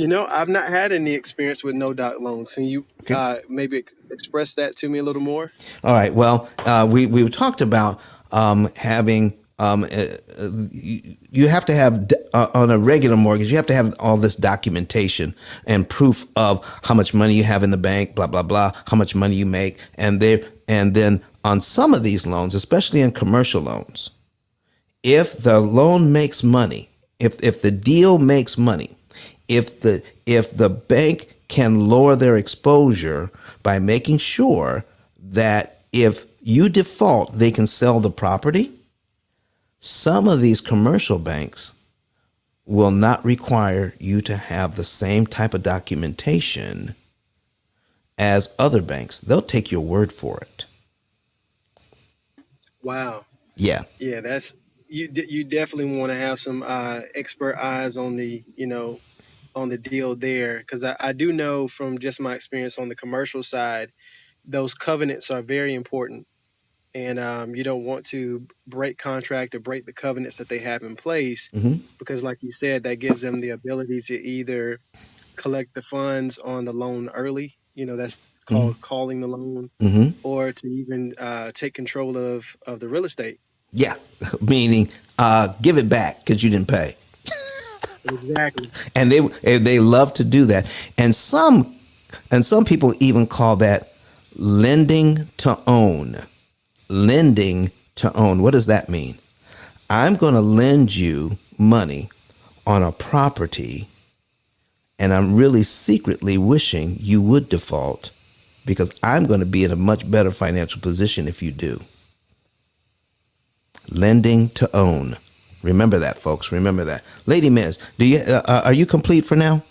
I've not had any experience with no doc loans. Can you Okay. maybe express that to me a little more? All right. Well, we talked about having you have to have on a regular mortgage, you have to have all this documentation and proof of how much money you have in the bank, blah blah blah, how much money you make, and then on some of these loans, especially in commercial loans, if the loan makes money, if the deal makes money, if the bank can lower their exposure by making sure that if you default, they can sell the property, some of these commercial banks will not require you to have the same type of documentation as other banks. They'll take your word for it. Wow. Yeah. Yeah, that's you definitely want to have some expert eyes on the deal there, because I do know from just my experience on the commercial side, those covenants are very important. And you don't want to break contract or break the covenants that they have in place, Mm-hmm. because like you said, that gives them the ability to either collect the funds on the loan early, that's Mm-hmm. called calling the loan, Mm-hmm. or to even take control of the real estate. Yeah. Meaning, give it back because you didn't pay. Exactly. And they love to do that. And some people even call that lending to own. Lending to own. What does that mean? I'm going to lend you money on a property, and I'm really secretly wishing you would default because I'm going to be in a much better financial position if you do. Lending to own. Remember that, folks. Remember that. Lady Miz, are you complete for now?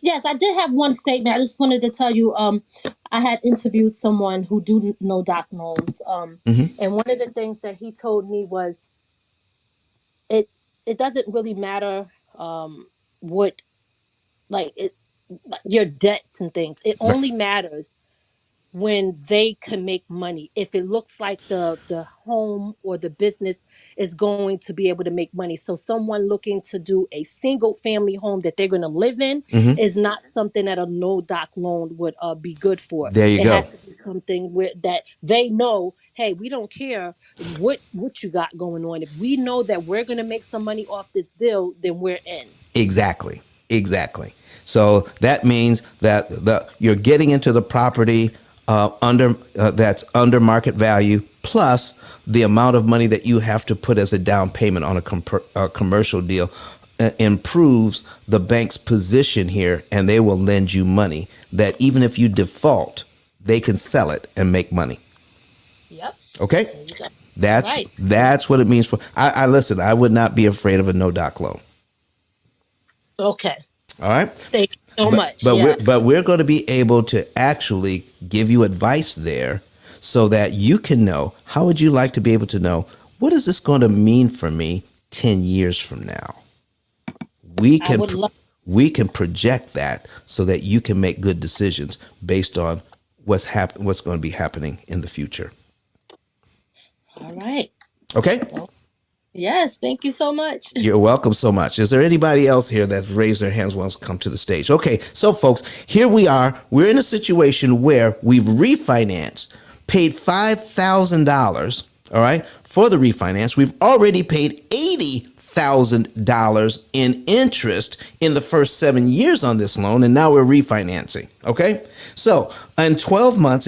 Yes, I did have one statement. I just wanted to tell you, I had interviewed someone who do know doc loans, Mm-hmm. and one of the things that he told me was it it doesn't really matter what like it like your debts and things. It Right. only matters when they can make money. If it looks like the home or the business is going to be able to make money. So someone looking to do a single family home that they're going to live in Mm-hmm. is not something that a no doc loan would be good for. There you It has go. to be something where that they know, hey, we don't care what you got going on. If we know that we're going to make some money off this deal, then we're in. Exactly. Exactly. So that means that you're getting into the property under that's under market value, plus the amount of money that you have to put as a down payment on a commercial deal improves the bank's position here, and they will lend you money that even if you default, they can sell it and make money. Yep. Okay, There you go. All that's right. that's what it means for. I listen. I would not be afraid of a no doc loan. Okay. All right. Thank you so But much. but we're Yes. but we're going to be able to actually give you advice there, so that you can know. How would you like to be able to know, what is this going to mean for me 10 years from now? We I can would love. we can project that so that you can make good decisions based on what's going to be happening in the future. All right. Okay? Well, yes. Thank you so much. You're welcome so much. Is there anybody else here that's raised their hands wants to come to the stage? Okay, so folks, here we are. We're in a situation where we've refinanced, paid $5,000, all right, for the refinance. We've already paid $80,000 in interest in the first 7 years on this loan, and now we're refinancing. Okay, so in 12 months,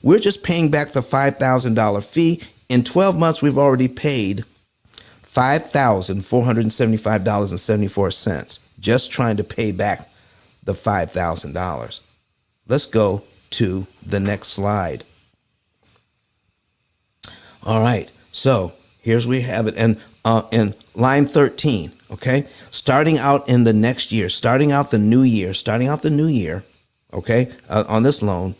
we're just paying back the $5,000 fee. In 12 months, we've already paid $5,475.74, just trying to pay back the $5,000. Let's go to the next slide. All right, so here's we have it, and in line 13. Okay, starting out in the next year, starting out the new year. Okay, on this loan,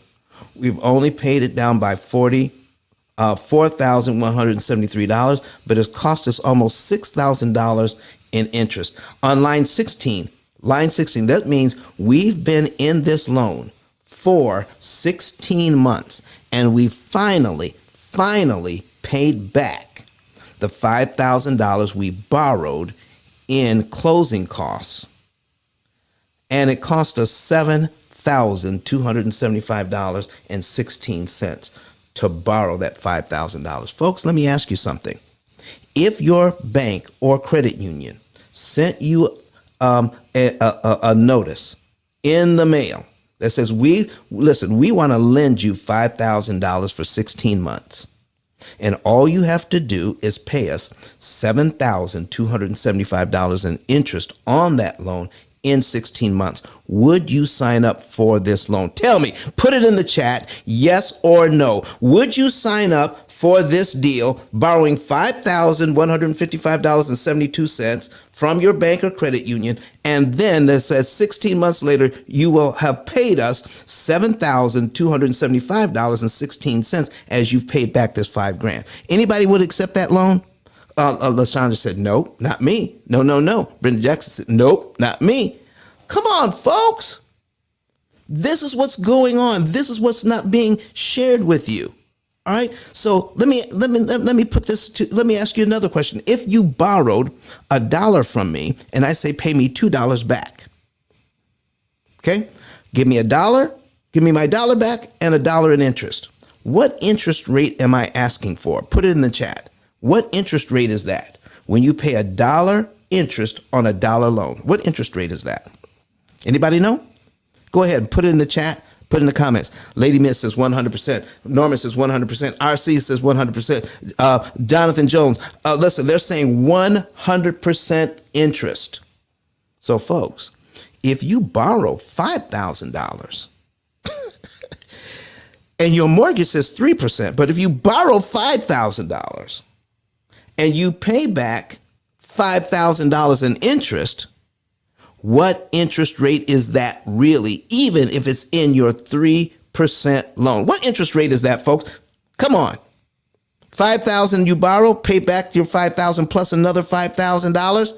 we've only paid it down by $4,173, but it's cost us almost $6,000 in interest. On line 16, Line 16, that means we've been in this loan for 16 months and we finally paid back the $5,000 we borrowed in closing costs. And it cost us $7,275.16 to borrow that $5,000. Folks, let me ask you something. If your bank or credit union sent you a notice in the mail that says, we want to lend you $5,000 for 16 months. And all you have to do is pay us $7,275 in interest on that loan in 16 months. Would you sign up for this loan? Tell me, put it in the chat, yes or no. Would you sign up for this deal, borrowing $5,155.72 from your bank or credit union, and then it says 16 months later, you will have paid us $7,275.16 as you've paid back this $5,000. Anybody would accept that loan? LaShonda said, nope, not me. No. Brenda Jackson said, nope, not me. Come on, folks. This is what's going on. This is what's not being shared with you. All right. So let me ask you another question. If you borrowed $1 from me and I say, pay me $2 back. Okay. Give me $1, give me my $1 back and $1 in interest. What interest rate am I asking for? Put it in the chat. What interest rate is that? When you pay $1 interest on $1 loan, what interest rate is that? Anybody know? Go ahead and put it in the chat. Put in the comments. Lady Miss says 100%. Norman says 100%. RC says 100%. Jonathan Jones. Listen, they're saying 100% interest. So, folks, if you borrow $5,000 and your mortgage says 3%, but if you borrow $5,000 and you pay back $5,000 in interest, what interest rate is that really, even if it's in your 3% loan? What interest rate is that, folks? Come on. $5,000 you borrow, pay back your $5,000 plus another $5,000.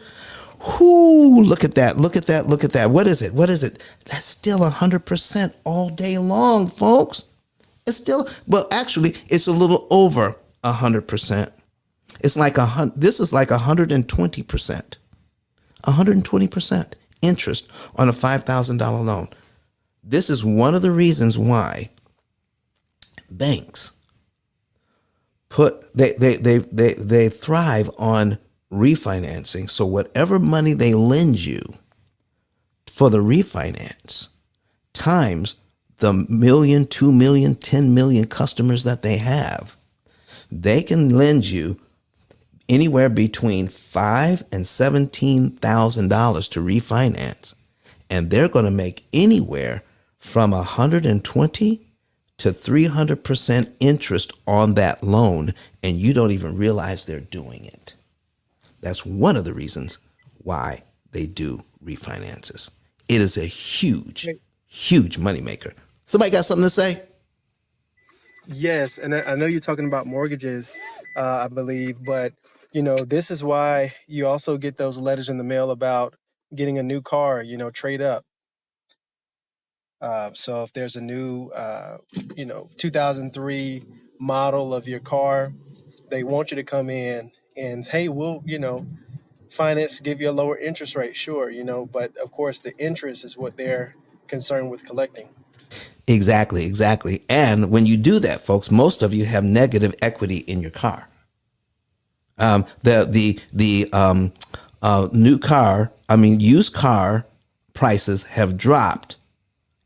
Whoo, look at that. Look at that. Look at that. What is it? What is it? That's still 100% all day long, folks. It's still, well, actually, it's a little over 100%. It's like this is like 120%. 120% interest on a $5,000 loan. This is one of the reasons why banks they thrive on refinancing. So whatever money they lend you for the refinance times the 1 million, 2 million, 10 million customers that they have, they can lend you anywhere between $5,000 and $17,000 to refinance, and they're going to make anywhere from 120 to 300% interest on that loan, and you don't even realize they're doing it. That's one of the reasons why they do refinances. It is a huge moneymaker. Somebody got something to say? Yes, and I know you're talking about mortgages, I believe, but this is why you also get those letters in the mail about getting a new car, trade up. So if there's a new, 2003 model of your car, they want you to come in and, hey, we'll, finance, give you a lower interest rate, sure, but of course the interest is what they're concerned with collecting. Exactly. And when you do that, folks, most of you have negative equity in your car. Used car prices have dropped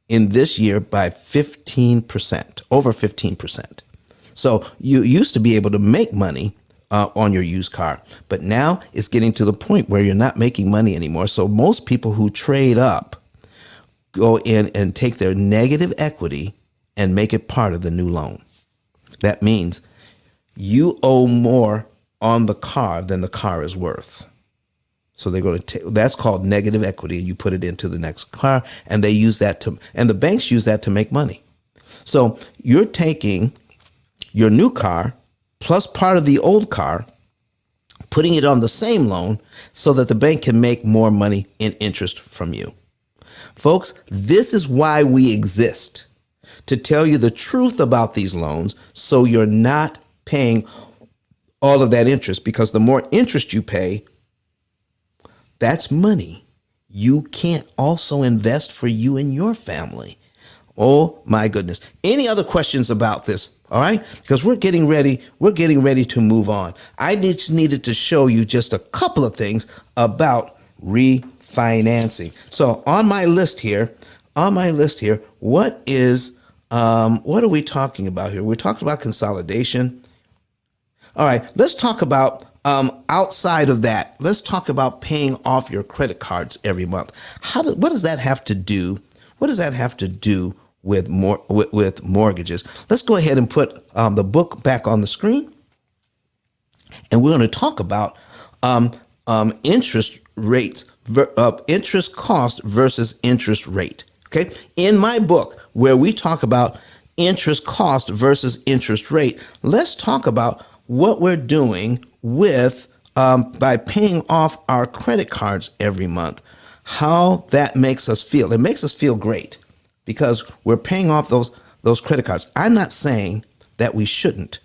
in this year by 15%, over 15%. So you used to be able to make money on your used car, but now it's getting to the point where you're not making money anymore. So most people who trade up go in and take their negative equity and make it part of the new loan. That means you owe more on the car than the car is worth. So they're going to take, that's called negative equity, and you put it into the next car, and they use that and the banks use that to make money. So you're taking your new car plus part of the old car, putting it on the same loan so that the bank can make more money in interest from you. Folks, this is why we exist, to tell you the truth about these loans so you're not paying all of that interest, because the more interest you pay, that's money you can't also invest for you and your family. Oh my goodness. Any other questions about this? All right, because we're getting ready to move on. I just needed to show you just a couple of things about refinancing. So on my list here, what are we talking about here? We're talking about consolidation. All right, let's talk about outside of that. Let's talk about paying off your credit cards every month. What does that have to do? What does that have to do with mortgages? Let's go ahead and put the book back on the screen, and we're going to talk about interest rates, interest cost versus interest rate. Okay, in my book where we talk about interest cost versus interest rate, let's talk about what we're doing with by paying off our credit cards every month, how that makes us feel. It makes us feel great because we're paying off those credit cards. I'm not saying that we shouldn't.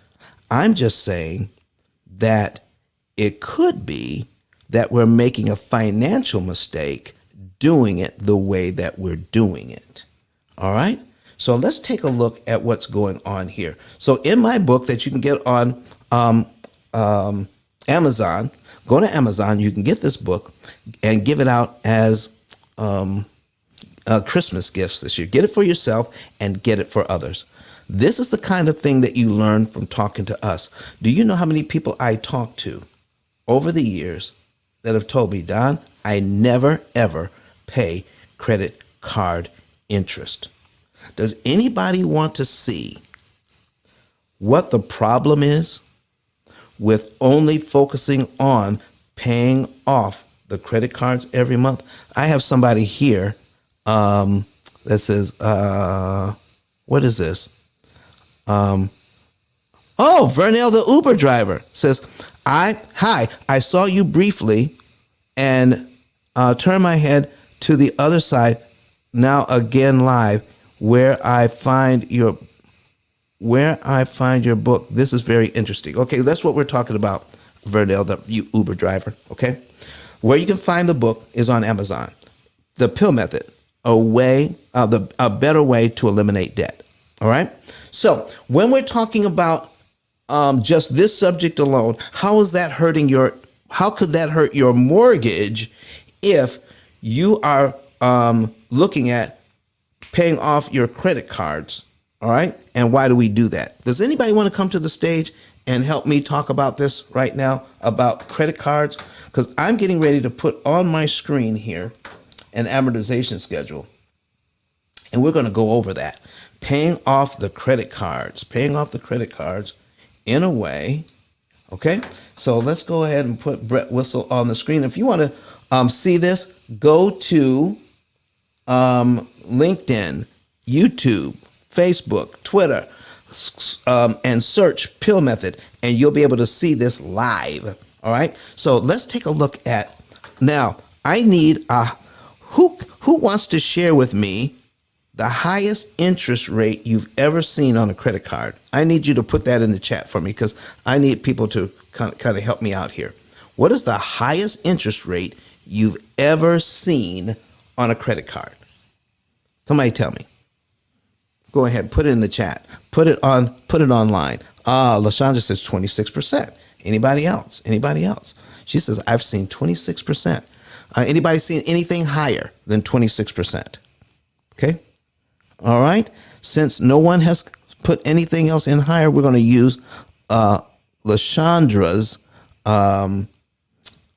I'm just saying that it could be that we're making a financial mistake doing it the way that we're doing it. All right? So let's take a look at what's going on here. So in my book that you can get on Amazon, go to Amazon, you can get this book and give it out as Christmas gifts this year. Get it for yourself and get it for others. This is the kind of thing that you learn from talking to us. Do you know how many people I talked to over the years that have told me, Don, I never, ever pay credit card interest? Does anybody want to see what the problem is with only focusing on paying off the credit cards every month? I have somebody here that says, what is this? Oh, Vernell, the Uber driver, says, hi, I saw you briefly and turn my head to the other side, now again live, where I find your book. This is very interesting. Okay, that's what we're talking about, Vernell, the Uber driver. Okay, where you can find the book is on Amazon. The P.I.L.L method, a better way to eliminate debt. All right. So when we're talking about just this subject alone, how could that hurt your mortgage if you are looking at paying off your credit cards? All right. And why do we do that? Does anybody want to come to the stage and help me talk about this right now about credit cards? Because I'm getting ready to put on my screen here an amortization schedule. And we're going to go over that. Paying off the credit cards in a way. Okay. So let's go ahead and put Brett Whistle on the screen. If you want to see this, go to LinkedIn, YouTube, Facebook, Twitter, and search P.I.L.L method, and you'll be able to see this live. All right. So let's take a look at now. I need who wants to share with me the highest interest rate you've ever seen on a credit card? I need you to put that in the chat for me because I need people to kind of help me out here. What is the highest interest rate you've ever seen on a credit card? Somebody tell me. Go ahead, put it in the chat. Put it online. LaShondra says 26%. Anybody else? She says, I've seen 26%. Anybody seen anything higher than 26%? Okay. All right. Since no one has put anything else in higher, we're going to use LaShondra's. We're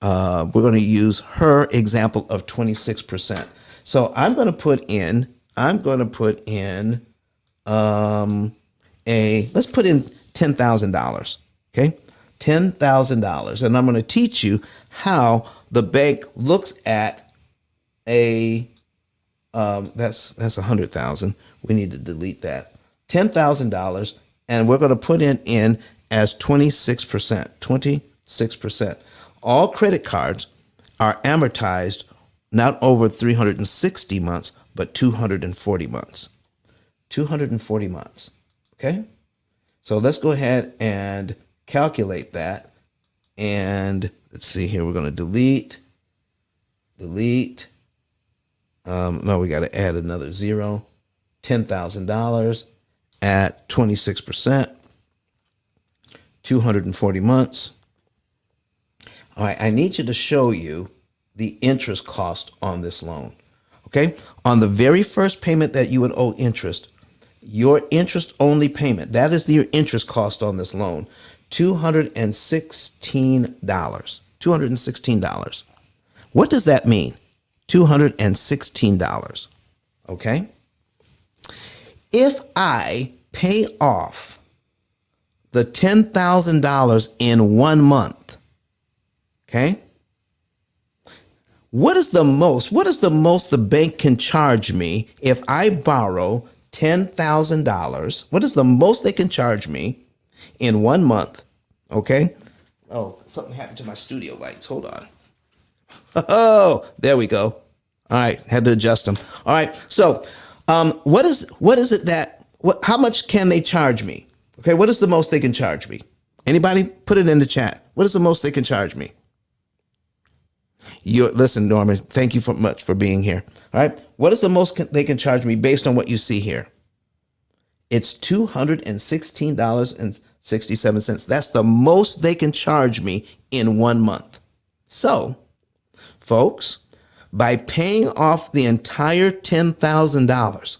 going to use her example of 26%. So I'm going to put in. Let's put in $10,000. Okay, $10,000, and I'm going to teach you how the bank looks at a. That's 100,000. We need to delete that. $10,000, and we're going to put it in as 26%. 6%. All credit cards are amortized not over 360 months, but 240 months. 240 months. Okay? So let's go ahead and calculate that. And let's see here. We're going to delete. No, we got to add another zero. $10,000 at 26%. 240 months. All right, I need you to show you the interest cost on this loan. Okay? On the very first payment that you would owe interest, your interest only payment, that is your interest cost on this loan, $216. $216. What does that mean? $216. Okay? If I pay off the $10,000 in 1 month, okay? What is the most the bank can charge me if I borrow $10,000? What is the most they can charge me in 1 month? Okay? Oh, something happened to my studio lights. Hold on. Oh, there we go. All right, had to adjust them. All right, so what is it that how much can they charge me? Okay, what is the most they can charge me? Anybody? Put it in the chat. What is the most they can charge me? Listen, Norman, thank you much for being here. All right, what is the most they can charge me based on what you see here? It's $216.67. That's the most they can charge me in 1 month. So, folks, by paying off the entire $10,000,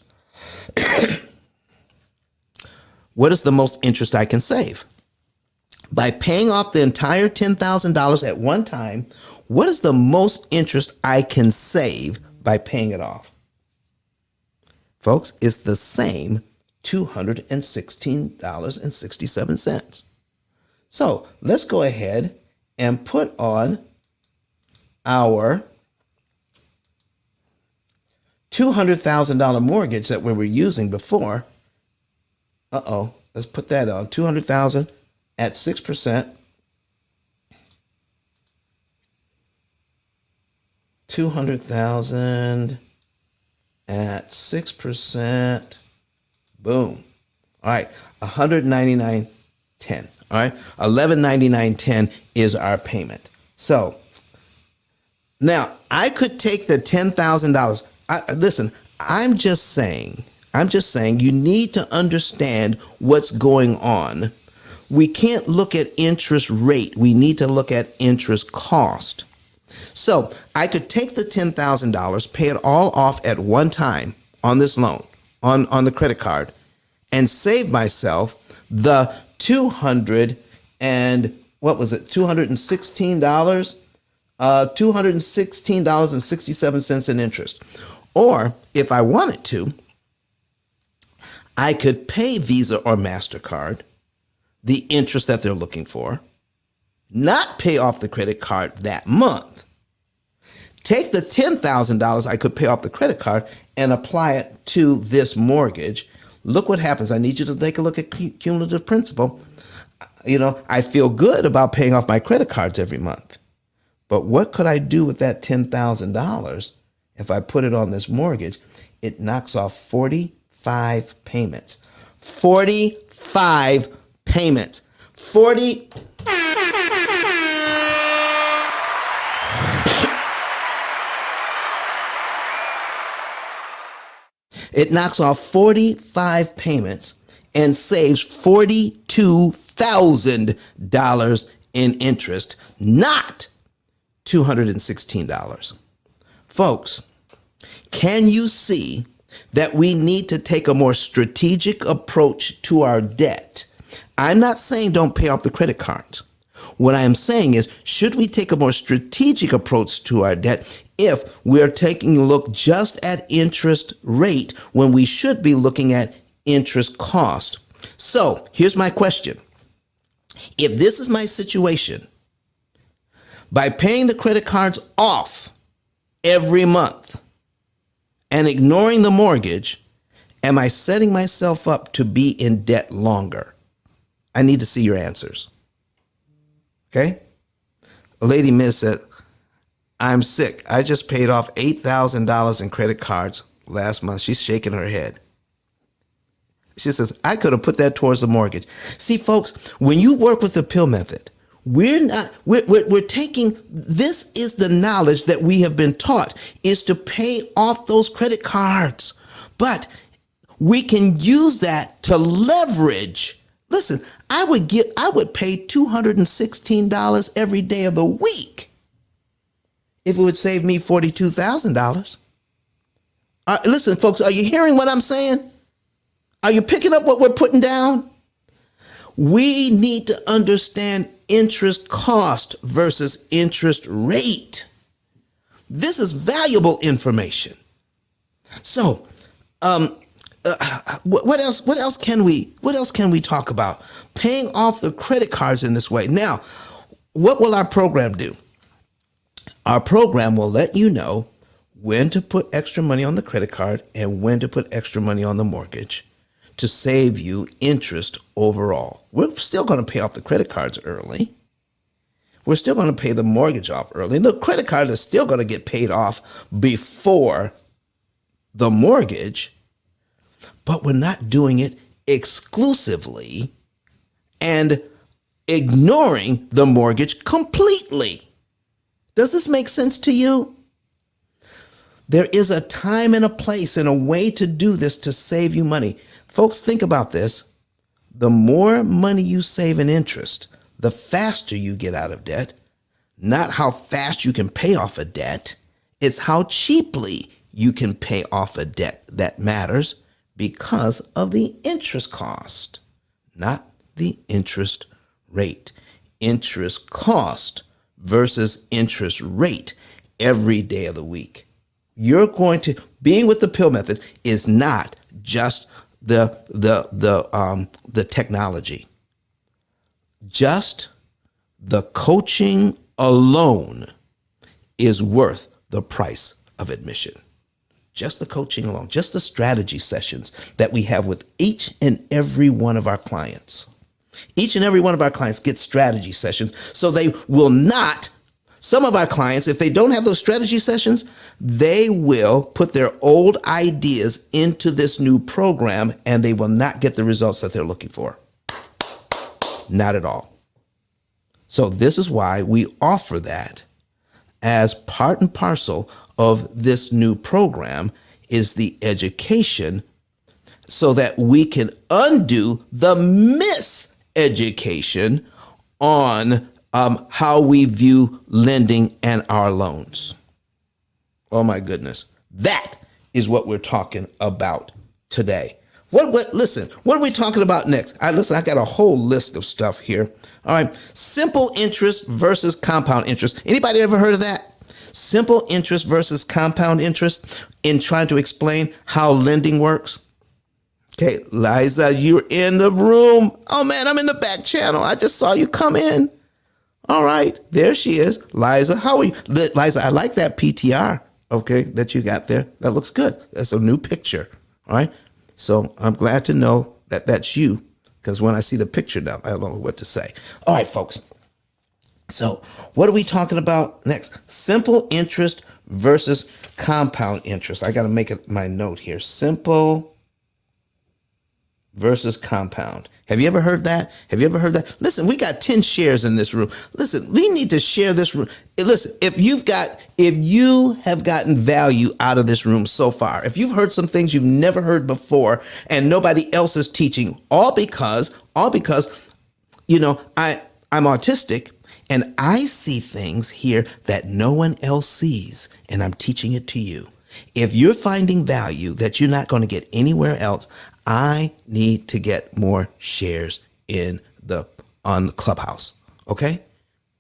what is the most interest I can save? By paying off the entire $10,000 at one time, what is the most interest I can save by paying it off? Folks, it's the same $216.67. So let's go ahead and put on our $200,000 mortgage that we were using before. Let's put that on. $200,000 at 6%. 200,000 at 6%. Boom. All right, 199.10. All right, 1199.10 is our payment. So now I could take the $10,000. Listen, I'm just saying you need to understand what's going on. We can't look at interest rate. We need to look at interest cost. So I could take the $10,000, pay it all off at one time on this loan, on the credit card, and save myself the $216? $216.67 in interest. Or if I wanted to, I could pay Visa or MasterCard the interest that they're looking for, not pay off the credit card that month, take the $10,000 I could pay off the credit card and apply it to this mortgage. Look what happens. I need you to take a look at cumulative principal. I feel good about paying off my credit cards every month. But what could I do with that $10,000 if I put it on this mortgage? It knocks off 45 payments. 45 payments. 40. It knocks off 45 payments and saves $42,000 in interest, not $216. Folks, can you see that we need to take a more strategic approach to our debt? I'm not saying don't pay off the credit cards. What I am saying is, should we take a more strategic approach to our debt if we're taking a look just at interest rate when we should be looking at interest cost? So here's my question. If this is my situation, by paying the credit cards off every month and ignoring the mortgage, am I setting myself up to be in debt longer? I need to see your answers. Okay? A lady miss said, I'm sick. I just paid off $8,000 in credit cards last month. She's shaking her head. She says, I could have put that towards the mortgage. See, folks, when you work with the P.I.L.L method, we're taking, this is the knowledge that we have been taught is to pay off those credit cards. But we can use that to leverage. Listen, I would pay $216 every day of the week if it would save me $42,000. Listen, folks, are you hearing what I'm saying? Are you picking up what we're putting down? We need to understand interest cost versus interest rate. This is valuable information. So, what else can we talk about? Paying off the credit cards in this way. Now, what will our program do? Our program will let you know when to put extra money on the credit card and when to put extra money on the mortgage to save you interest overall. We're still going to pay off the credit cards early. We're still going to pay the mortgage off early. The credit cards are still going to get paid off before the mortgage, but we're not doing it exclusively and ignoring the mortgage completely. Does this make sense to you? There is a time and a place and a way to do this to save you money. Folks, think about this. The more money you save in interest, the faster you get out of debt. Not how fast you can pay off a debt. It's how cheaply you can pay off a debt that matters because of the interest cost, not the interest rate. Interest cost versus interest rate every day of the week. Being with the P.I.L.L method is not just the technology. Just the coaching alone is worth the price of admission. Just the coaching alone, just the strategy sessions that we have with each and every one of our clients. Each and every one of our clients gets strategy sessions, so they will not. Some of our clients, if they don't have those strategy sessions, they will put their old ideas into this new program and they will not get the results that they're looking for. Not at all. So this is why we offer that as part and parcel of this new program is the education so that we can undo the miseducation on how we view lending and our loans. Oh my goodness. That is what we're talking about today. Listen, what are we talking about next? I got a whole list of stuff here. All right. Simple interest versus compound interest. Anybody ever heard of that? Simple interest versus compound interest in trying to explain how lending works. Okay, Liza, you're in the room. Oh man, I'm in the back channel. I just saw you come in. All right, there she is. Liza, how are you? Liza, I like that PTR, okay, that you got there. That looks good. That's a new picture, all right? So I'm glad to know that that's you, because when I see the picture now, I don't know what to say. All right, folks. So what are we talking about next? Simple interest versus compound interest. I got to make it my note here. Simple versus compound. Have you ever heard that? Have you ever heard that? Listen, we got 10 shares in this room. Listen, we need to share this room. Listen, if you have gotten value out of this room so far, if you've heard some things you've never heard before and nobody else is teaching, all because, you know, I'm autistic and I see things here that no one else sees, and I'm teaching it to you. If you're finding value that you're not going to get anywhere else, I need to get more shares on Clubhouse. Okay?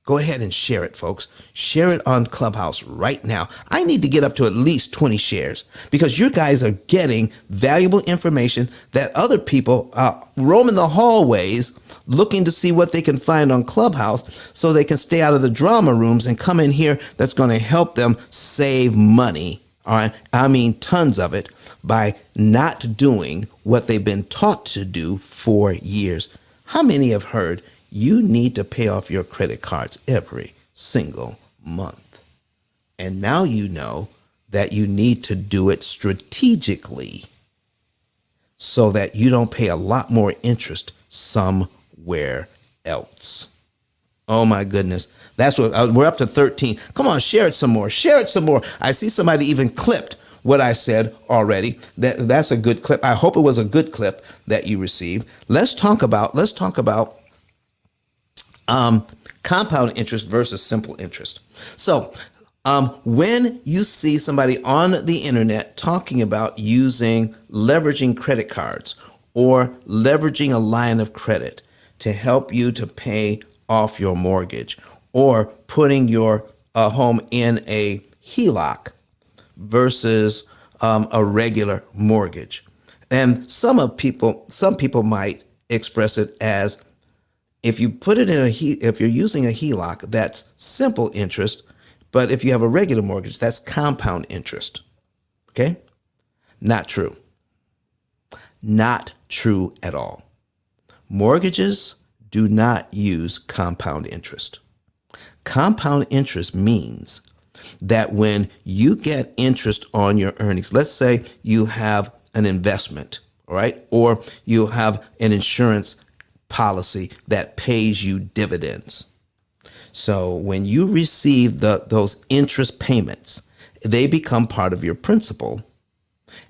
Go ahead and share it, folks. Share it on Clubhouse right now. I need to get up to at least 20 shares because you guys are getting valuable information that other people roaming the hallways looking to see what they can find on Clubhouse so they can stay out of the drama rooms and come in here that's going to help them save money. All right. I mean, tons of it by not doing what they've been taught to do for years. How many have heard you need to pay off your credit cards every single month. And now you know that you need to do it strategically so that you don't pay a lot more interest somewhere else. Oh my goodness. That's what we're up to 13. Come on, share it some more. Share it some more. I see somebody even clipped what I said already. That's a good clip. I hope it was a good clip that you received. Let's talk about compound interest versus simple interest. So when you see somebody on the internet talking about leveraging credit cards or leveraging a line of credit to help you to pay off your mortgage or putting your home in a HELOC versus a regular mortgage. And some people might express it as, if you put it in if you're using a HELOC, that's simple interest, but if you have a regular mortgage, that's compound interest. Okay? Not true. Not true at all. Mortgages do not use compound interest. Compound interest means that when you get interest on your earnings, let's say you have an investment, all right, or you have an insurance policy that pays you dividends. So when you receive those interest payments, they become part of your principal.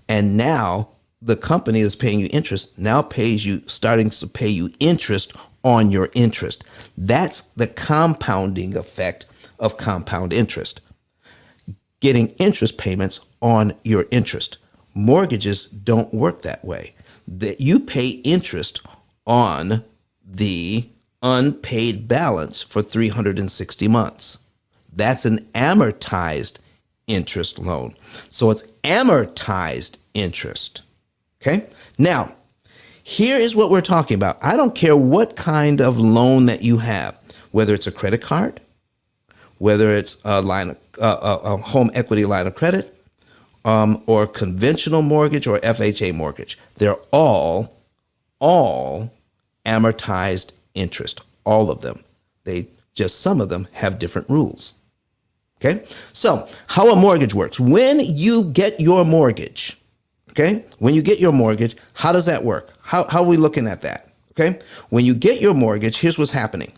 And now the company that's paying you interest now starting to pay you interest on your interest. That's the compounding effect of compound interest. Getting interest payments on your interest. Mortgages don't work that way. That you pay interest on the unpaid balance for 360 months. That's an amortized interest loan. So it's amortized interest. Okay? Now, here is what we're talking about. I don't care what kind of loan that you have, whether it's a credit card, whether it's a home equity line of credit, or conventional mortgage or FHA mortgage. They're all amortized interest, all of them. Some of them have different rules. Okay? So how a mortgage works. When you get your mortgage, okay? When you get your mortgage, how does that work? How are we looking at that? Okay? When you get your mortgage, here's what's happening.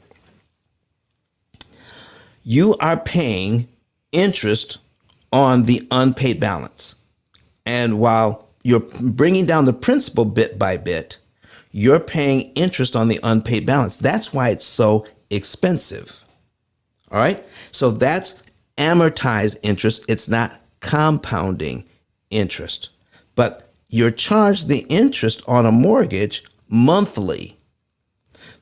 You are paying interest on the unpaid balance. And while you're bringing down the principal bit by bit, you're paying interest on the unpaid balance. That's why it's so expensive. All right? So that's amortized interest. It's not compounding interest. But you're charged the interest on a mortgage monthly.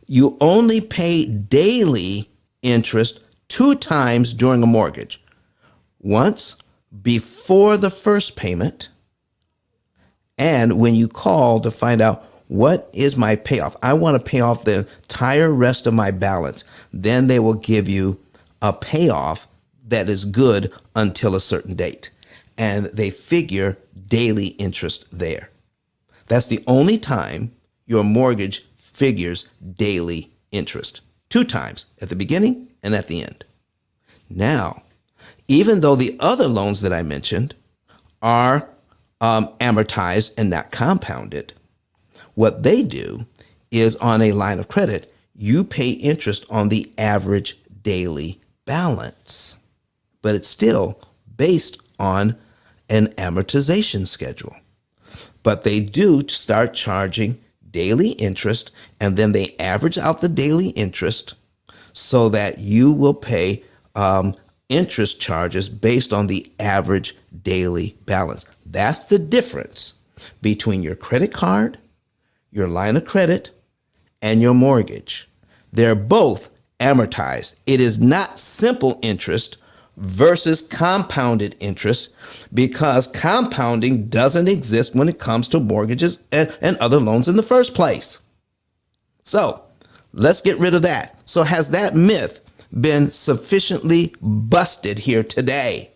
You only pay daily interest 2 times during a mortgage. Once before the first payment, and when you call to find out what is my payoff. I want to pay off the entire rest of my balance. Then they will give you a payoff that is good until a certain date. And they figure daily interest there. That's the only time your mortgage figures daily interest. 2 times, at the beginning and at the end. Now, even though the other loans that I mentioned are amortized and not compounded, what they do is on a line of credit, you pay interest on the average daily balance, but it's still based on an amortization schedule. But they do start charging daily interest, and then they average out the daily interest so that you will pay interest charges based on the average daily balance. That's the difference between your credit card, your line of credit, and your mortgage. They're both amortized. It is not simple interest versus compounded interest, because compounding doesn't exist when it comes to mortgages and other loans in the first place. So let's get rid of that. So has that myth been sufficiently busted here today?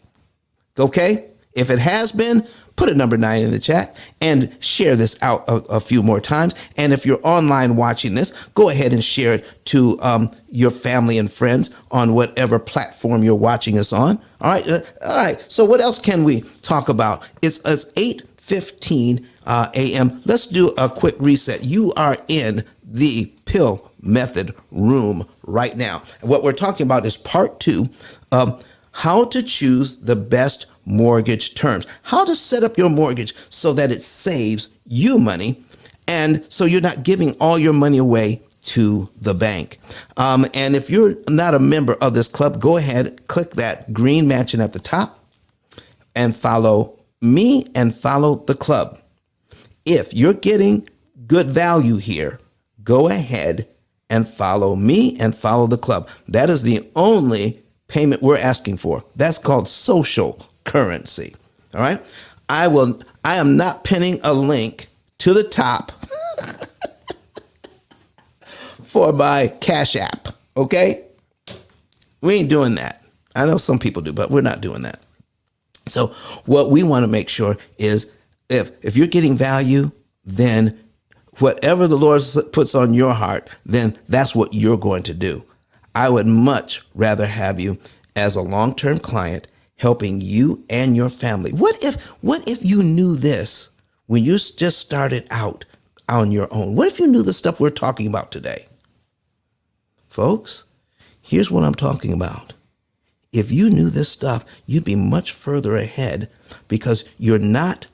Okay? If it has been, put a number 9 in the chat and share this out a few more times. And if you're online watching this, go ahead and share it to your family and friends on whatever platform you're watching us on. All right. All right. So what else can we talk about? It's 8:15 a.m. Let's do a quick reset. You are in the P.I.L.L method room right now. And what we're talking about is part 2 of how to choose the best mortgage terms, how to set up your mortgage so that it saves you money. And so you're not giving all your money away to the bank. And if you're not a member of this club, go ahead, click that green mansion at the top and follow me and follow the club. If you're getting good value here, go ahead and follow me and follow the club. That is the only payment we're asking for. That's called social currency. All right. I am not pinning a link to the top for my Cash App. Okay. We ain't doing that. I know some people do, but we're not doing that. So what we want to make sure is if you're getting value, then whatever the Lord puts on your heart, then that's what you're going to do. I would much rather have you as a long-term client helping you and your family. What if you knew this when you just started out on your own? What if you knew the stuff we're talking about today? Folks, here's what I'm talking about. If you knew this stuff, you'd be much further ahead because you're not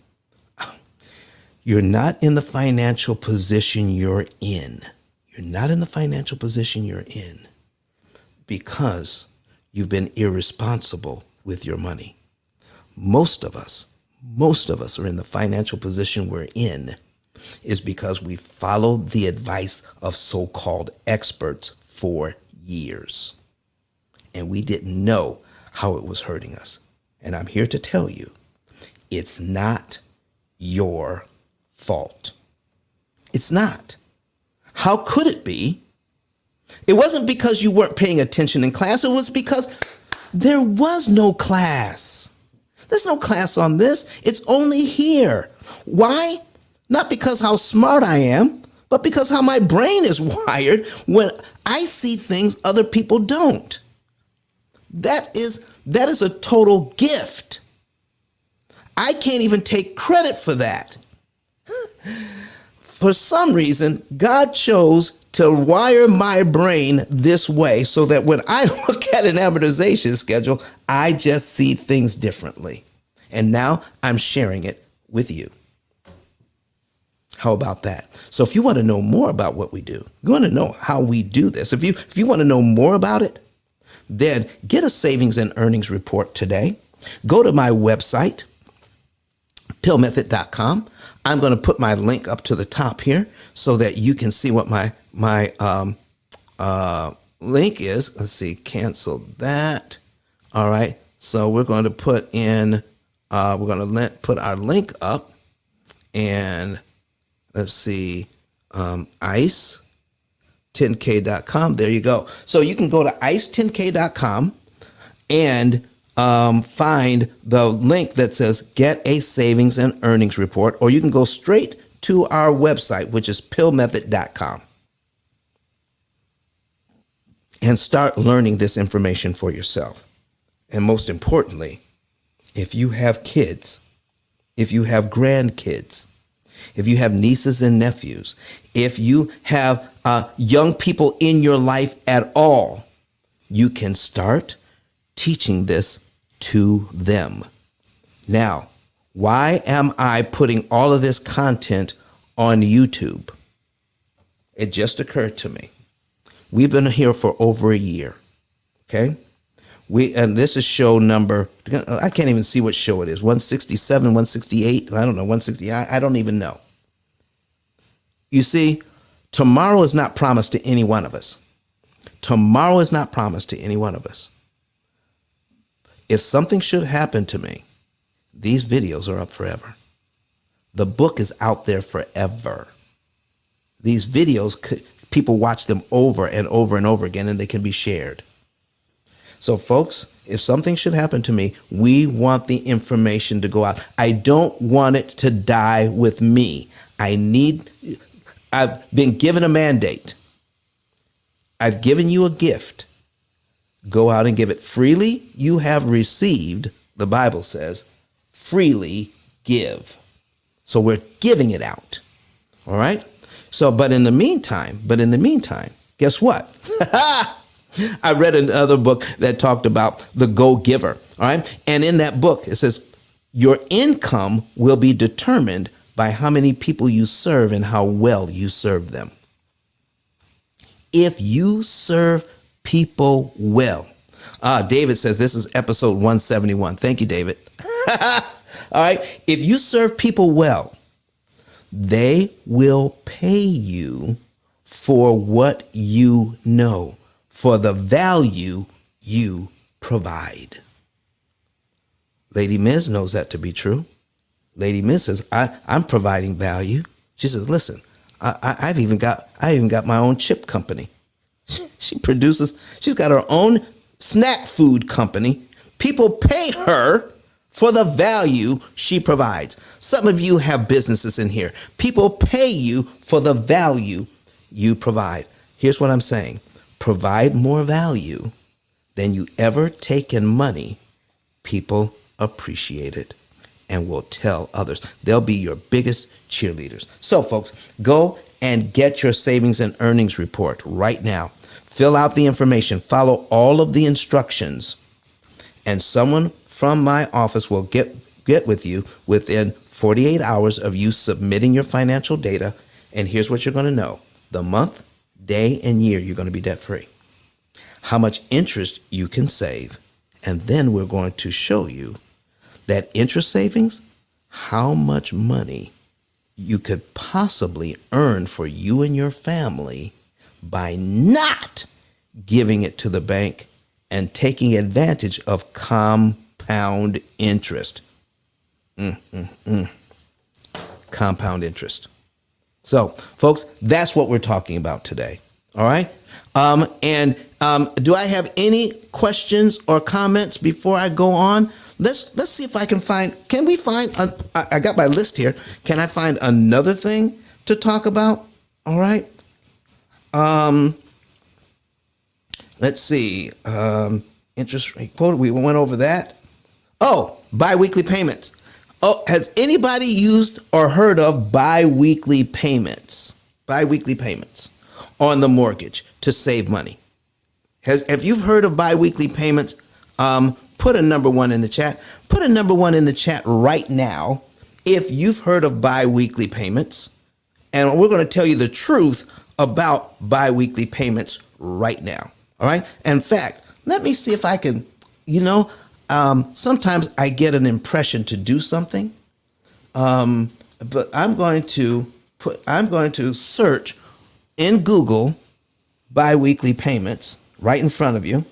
in the financial position you're in. You're not in the financial position you're in because you've been irresponsible with your money. Most of us are in the financial position we're in is because we followed the advice of so-called experts for years. And we didn't know how it was hurting us. And I'm here to tell you, it's not your fault. It's not. How could it be? It wasn't because you weren't paying attention in class. It was because there was no class. There's no class on this. It's only here. Why? Not because how smart I am, but because how my brain is wired when I see things other people don't. That is a total gift. I can't even take credit for that. For some reason, God chose to wire my brain this way so that when I look at an amortization schedule, I just see things differently. And now I'm sharing it with you. How about that? So if you want to know more about what we do, you want to know how we do this. If you want to know more about it, then get a savings and earnings report today. Go to my website, P.I.L.L method.com. I'm going to put my link up to the top here so that you can see what my link is. Let's see, cancel that. All right. So we're going to put in, we're going to put our link up and let's see, ice10k.com. There you go. So you can go to ice10k.com and find the link that says get a savings and earnings report, or you can go straight to our website, which is pillmethod.com, and start learning this information for yourself. And most importantly, if you have kids, if you have grandkids, if you have nieces and nephews, if you have young people in your life at all, you can start teaching this to them. Now, why am I putting all of this content on YouTube? It just occurred to me. We've been here for over a year. Okay. And this is show number, I can't even see what show it is. 167, 168. I don't know. 160. I don't even know. You see, tomorrow is not promised to any one of us. Tomorrow is not promised to any one of us. If something should happen to me, these videos are up forever. The book is out there forever. These videos, people watch them over and over and over again, and they can be shared. So folks, If something should happen to me, we want the information to go out. I don't want it to die with me. I've been given a mandate. I've given you a gift. Go out and give it freely. You have received, the Bible says, freely give. So we're giving it out. All right. So, but in the meantime, guess what? I read another book that talked about the go-giver. All right. And in that book, it says, your income will be determined by how many people you serve and how well you serve them. If you serve people well. David says this is episode 171. Thank you, David. All right. If you serve people well, they will pay you for what you know, for the value you provide. Lady Miz knows that to be true. Lady Miz says, I'm providing value. She says, listen, I even got my own chip company. She's got her own snack food company. People pay her for the value she provides. Some of you have businesses in here. People pay you for the value you provide. Here's what I'm saying. Provide more value than you ever take in money. People appreciate it and will tell others. They'll be your biggest cheerleaders. So, folks, go and get your savings and earnings report right now. Fill out the information. Follow all of the instructions. And someone from my office will get with you within 48 hours of you submitting your financial data. And here's what you're going to know. The month, day, and year you're going to be debt-free. How much interest you can save. And then we're going to show you that interest savings, how much money you could possibly earn for you and your family by not giving it to the bank and taking advantage of compound interest. Compound interest. So, folks, that's what we're talking about today. All right. Do I have any questions or comments before I go on? Let's see if I can find. Can we find? I got my list here. Can I find another thing to talk about? All right. Let's see. Interest rate quote. We went over that. Oh, biweekly payments. Oh, has anybody used or heard of biweekly payments? Biweekly payments on the mortgage to save money. Have you heard of biweekly payments? Put a number 1 in the chat. Put a number 1 in the chat right now if you've heard of biweekly payments. And we're going to tell you the truth about biweekly payments right now. All right. In fact, let me see if I can, sometimes I get an impression to do something. But I'm going to search in Google biweekly payments right in front of you.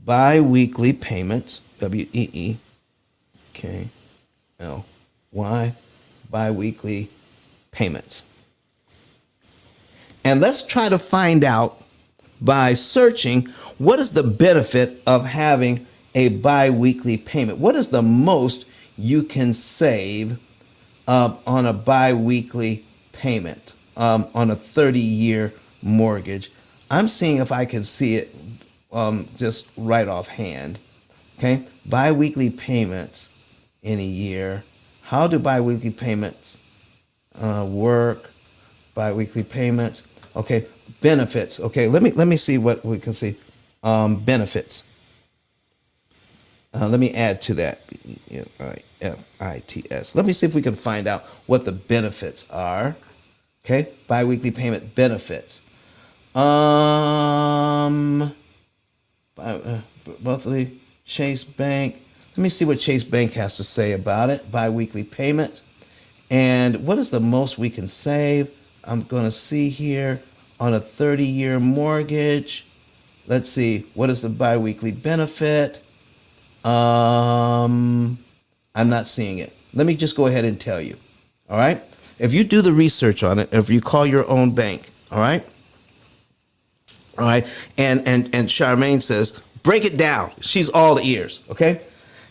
Biweekly payments, WEEKLY, biweekly payments. And let's try to find out by searching what is the benefit of having a biweekly payment. What is the most you can save on a biweekly payment on a 30-year mortgage? I'm seeing if I can see it just right offhand. Okay, biweekly payments in a year. How do biweekly payments work? Biweekly payments. Okay, benefits. Okay, let me see what we can see. Benefits. Let me add to that. FITS. Let me see if we can find out what the benefits are. Okay, biweekly payment benefits. Monthly Chase Bank. Let me see what Chase Bank has to say about it. Biweekly payment. And what is the most we can save? I'm going to see here on a 30-year mortgage. Let's see. What is the biweekly benefit? I'm not seeing it. Let me just go ahead and tell you. All right. If you do the research on it, if you call your own bank, all right. All right. And Charmaine says break it down. She's all ears, okay?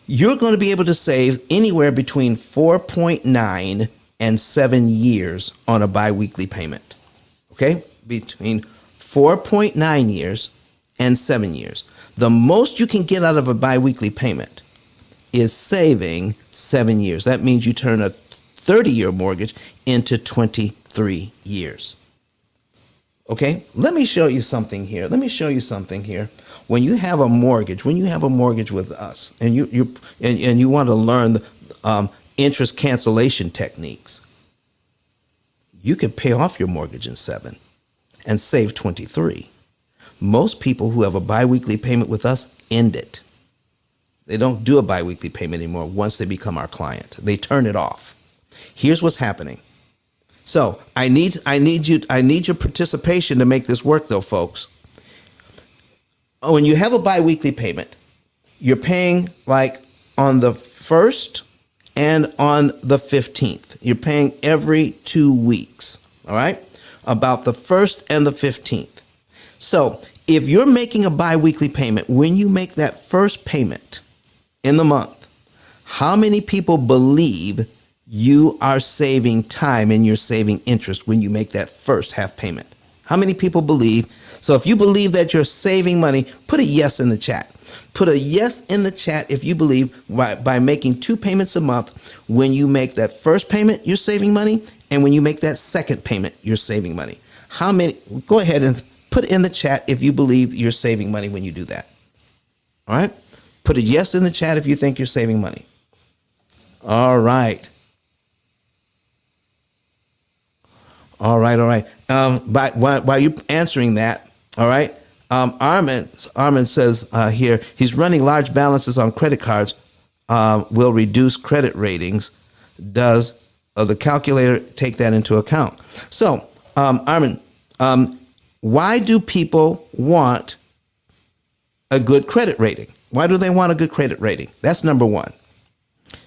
You're going to be able to save anywhere between 4.9 and 7 years on a biweekly payment, okay? Between 4.9 years and 7 years. The most you can get out of a biweekly payment is saving 7 years. That means you turn a 30-year mortgage into 23 years. Okay, let me show you something here. When you have a mortgage, with us, and you want to learn the interest cancellation techniques, you could pay off your mortgage in 7 and save 23. Most people who have a biweekly payment with us end it. They don't do a biweekly payment anymore once they become our client. They turn it off. Here's what's happening. So I need your participation to make this work, though, folks. When you have a biweekly payment, you're paying like on the 1st and on the 15th. You're paying every 2 weeks, all right? About the 1st and the 15th. So if you're making a biweekly payment, when you make that first payment in the month, how many people believe you are saving time and you're saving interest when you make that first half payment? How many people believe? So if you believe that you're saving money, put a yes in the chat. Put a yes in the chat if you believe by making 2 payments a month, when you make that first payment, you're saving money, and when you make that second payment, you're saving money. How many? Go ahead and put in the chat if you believe you're saving money when you do that. All right? Put a yes in the chat if you think you're saving money. All right. All right. But while you're answering that, all right, Armin says here, he's running large balances on credit cards, will reduce credit ratings. Does the calculator take that into account? So, Armin, why do people want a good credit rating? Why do they want a good credit rating? That's number one.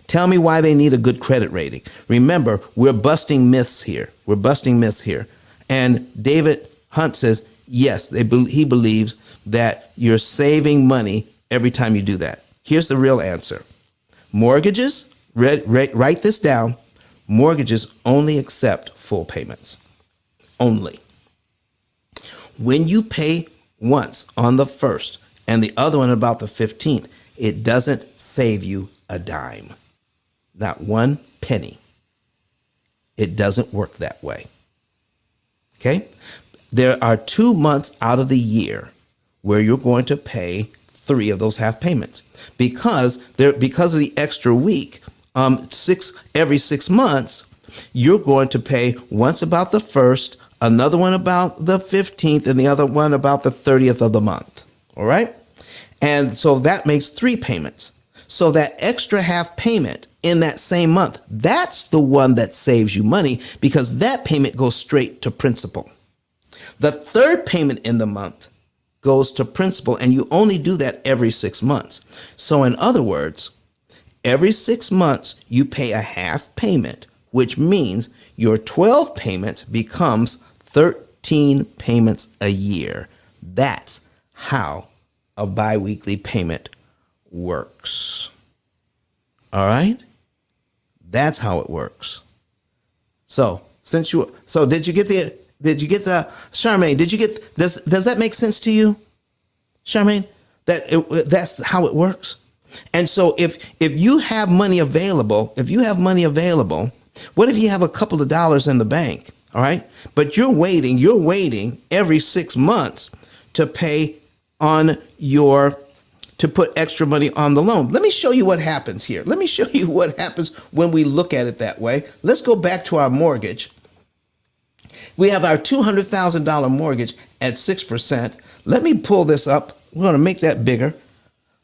Tell me why they need a good credit rating. Remember, we're busting myths here. And David Hunt says, yes, he believes that you're saving money every time you do that. Here's the real answer. Mortgages, write this down. Mortgages only accept full payments. Only. When you pay once on the 1st and the other one about the 15th, it doesn't save you a dime. Not 1 penny. It doesn't work that way. Okay? There are 2 months out of the year where you're going to pay 3 of those half payments because of the extra week. Every 6 months, you're going to pay once about the 1st, another one about the 15th, and the other one about the 30th of the month. All right? And so that makes 3 payments. So that extra half payment in that same month, that's the one that saves you money because that payment goes straight to principal. The 3rd payment in the month goes to principal, and you only do that every 6 months. So in other words, every 6 months you pay a half payment, which means your 12 payments becomes 13 payments a year. That's how a biweekly payment works. All right? That's how it works. So did you get the Charmaine, does that make sense to you? Charmaine, that's how it works. And so if you have money available, what if you have a couple of dollars in the bank, all right? But you're waiting every 6 months to pay to put extra money on the loan. Let me show you what happens here. Let me show you what happens when we look at it that way. Let's go back to our mortgage. We have our $200,000 mortgage at 6%. Let me pull this up. We're going to make that bigger.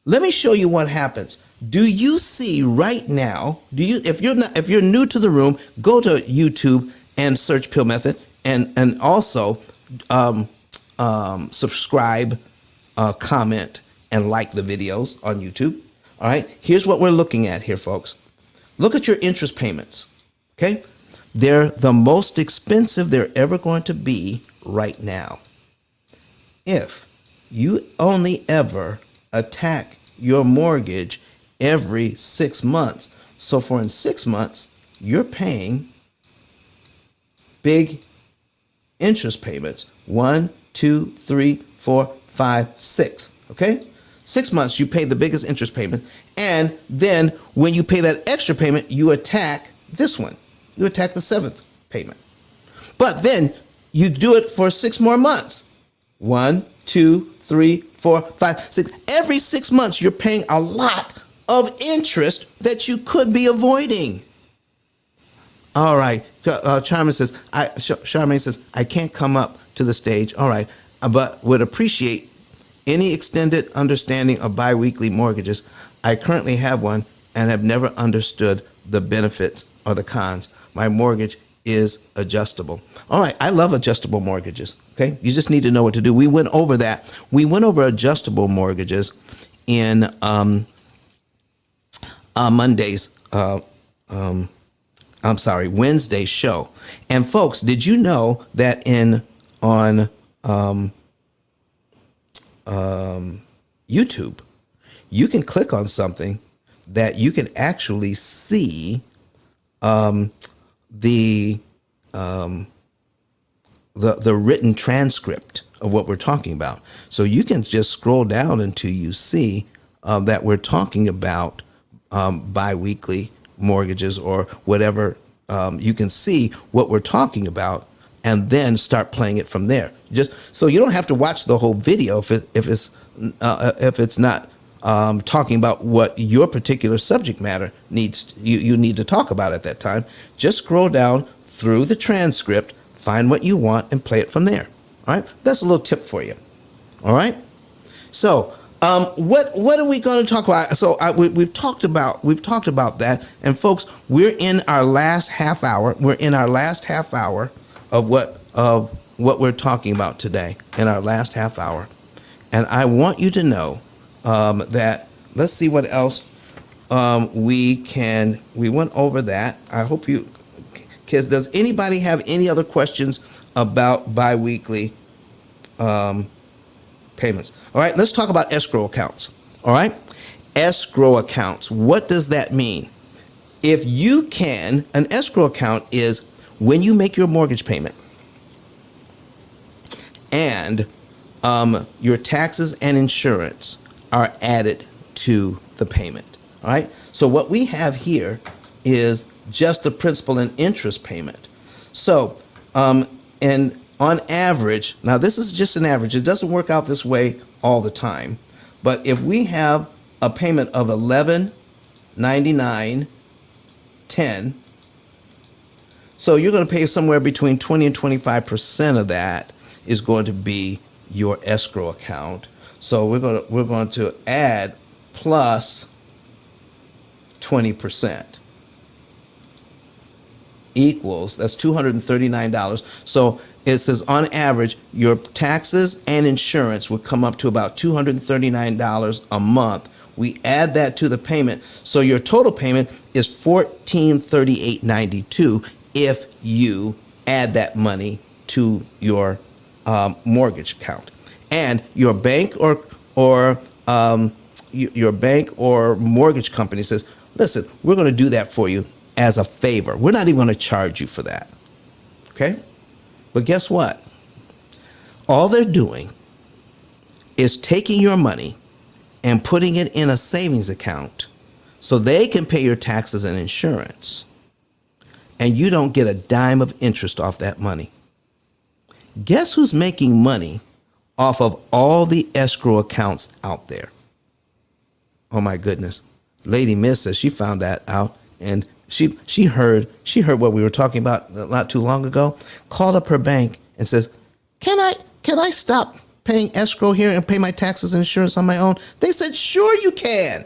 Let me show you what happens. Do you see right now, if you're new to the room, go to YouTube and search P.I.L.L Method and also subscribe, comment, and like the videos on YouTube. All right, here's what we're looking at here, folks. Look at your interest payments, okay? They're the most expensive they're ever going to be right now. If you only ever attack your mortgage every 6 months. So for in 6 months, you're paying big interest payments. 1, 2, 3, 4, 5, 6. Okay? 6 months, you pay the biggest interest payment. And then when you pay that extra payment, you attack this one. You attack the 7th payment. But then you do it for 6 more months. 1, 2, 3, 4, 5, 6. Every 6 months, you're paying a lot of interest that you could be avoiding. All right. Charmaine says, I can't come up to the stage. All right. But would appreciate any extended understanding of biweekly mortgages. I currently have one and have never understood the benefits or the cons. My mortgage is adjustable. All right. I love adjustable mortgages. Okay. You just need to know what to do. We went over that. We went over adjustable mortgages in Wednesday's show. And folks, did you know that on YouTube, you can click on something that you can actually see the written transcript of what we're talking about. So you can just scroll down until you see that we're talking about biweekly mortgages or whatever. You can see what we're talking about and then start playing it from there. Just so you don't have to watch the whole video if it's not talking about what your particular subject matter needs. You need to talk about at that time. Just scroll down through the transcript, find what you want, and play it from there. All right, that's a little tip for you. All right, so. What are we going to talk about? So we've talked about that, and folks, we're in our last half hour. We're in our last half hour of what we're talking about today. In our last half hour, and I want you to know that. Let's see what else we went over that. I hope you. Kids, does anybody have any other questions about biweekly payments? All right, let's talk about escrow accounts. All right, escrow accounts. What does that mean? If you can, an escrow account is when you make your mortgage payment and your taxes and insurance are added to the payment. All right, so what we have here is just the principal and interest payment. So, and on average, now this is just an average, it doesn't work out this way all the time, but if we have a payment of $11.99.10, so you're going to pay somewhere between 20 and 25% of that is going to be your escrow account. So we're going to add plus 20%. Equals, that's $239. So it says on average, your taxes and insurance would come up to about $239 a month. We add that to the payment. So your total payment is $1,438.92 if you add that money to your mortgage account. And your bank or your bank or mortgage company says, listen, we're going to do that for you as a favor. We're not even going to charge you for that. Okay? But guess what? All they're doing is taking your money and putting it in a savings account so they can pay your taxes and insurance. And you don't get a dime of interest off that money. Guess who's making money off of all the escrow accounts out there? Oh my goodness. Lady Miss says she found that out, and she heard what we were talking about not too long ago, called up her bank and says, can I stop paying escrow here and pay my taxes and insurance on my own? They said, sure you can.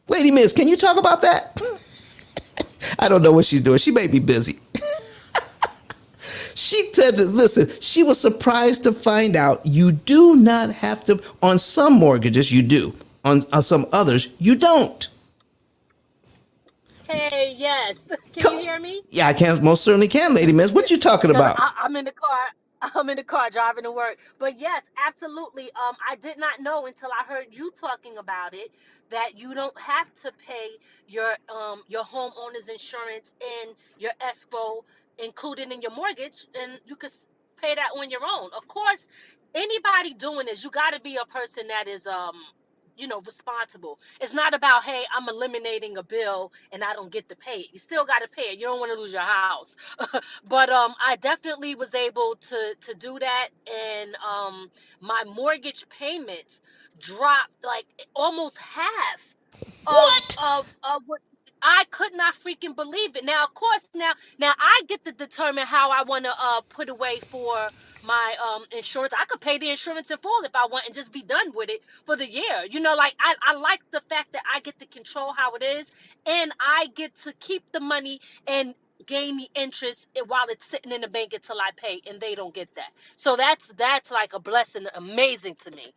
Lady Miss, can you talk about that? I don't know what she's doing. She may be busy. She said, listen, she was surprised to find out you do not have to, on some mortgages you do, on some others you don't. Hey, yes. Can you hear me? Yeah, I can, most certainly can, Lady Miss. What you talking about? I'm in the car. I'm in the car driving to work. But yes, absolutely. I did not know until I heard you talking about it that you don't have to pay your homeowner's insurance and your escrow included in your mortgage, and you could pay that on your own. Of course, anybody doing this, you got to be a person that is responsible. It's not about, hey, I'm eliminating a bill and I don't get to pay it. You still got to pay it. You don't want to lose your house. But I definitely was able to do that, and my mortgage payments dropped like almost half What? of what I could not freaking believe it. Now, of course, now I get to determine how I want to put away for my insurance. I could pay the insurance in full if I want and just be done with it for the year. Like I like the fact that I get to control how it is, and I get to keep the money and gain the interest while it's sitting in the bank until I pay, and they don't get that. So that's like a blessing, amazing to me.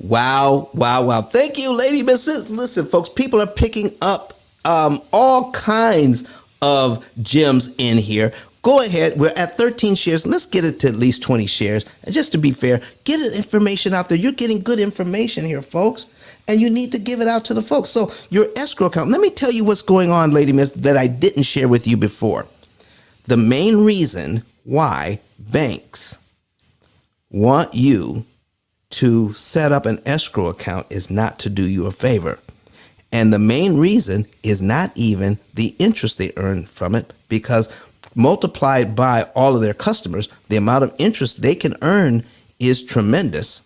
Wow, wow, wow. Thank you, Lady Misses. Listen, folks, people are picking up all kinds of gems in here. Go ahead. We're at 13 shares. Let's get it to at least 20 shares. And just to be fair, get the information out there. You're getting good information here, folks. And you need to give it out to the folks. So your escrow account, let me tell you what's going on, Lady Miss, that I didn't share with you before. The main reason why banks want you to set up an escrow account is not to do you a favor. And the main reason is not even the interest they earn from it, because multiplied by all of their customers, the amount of interest they can earn is tremendous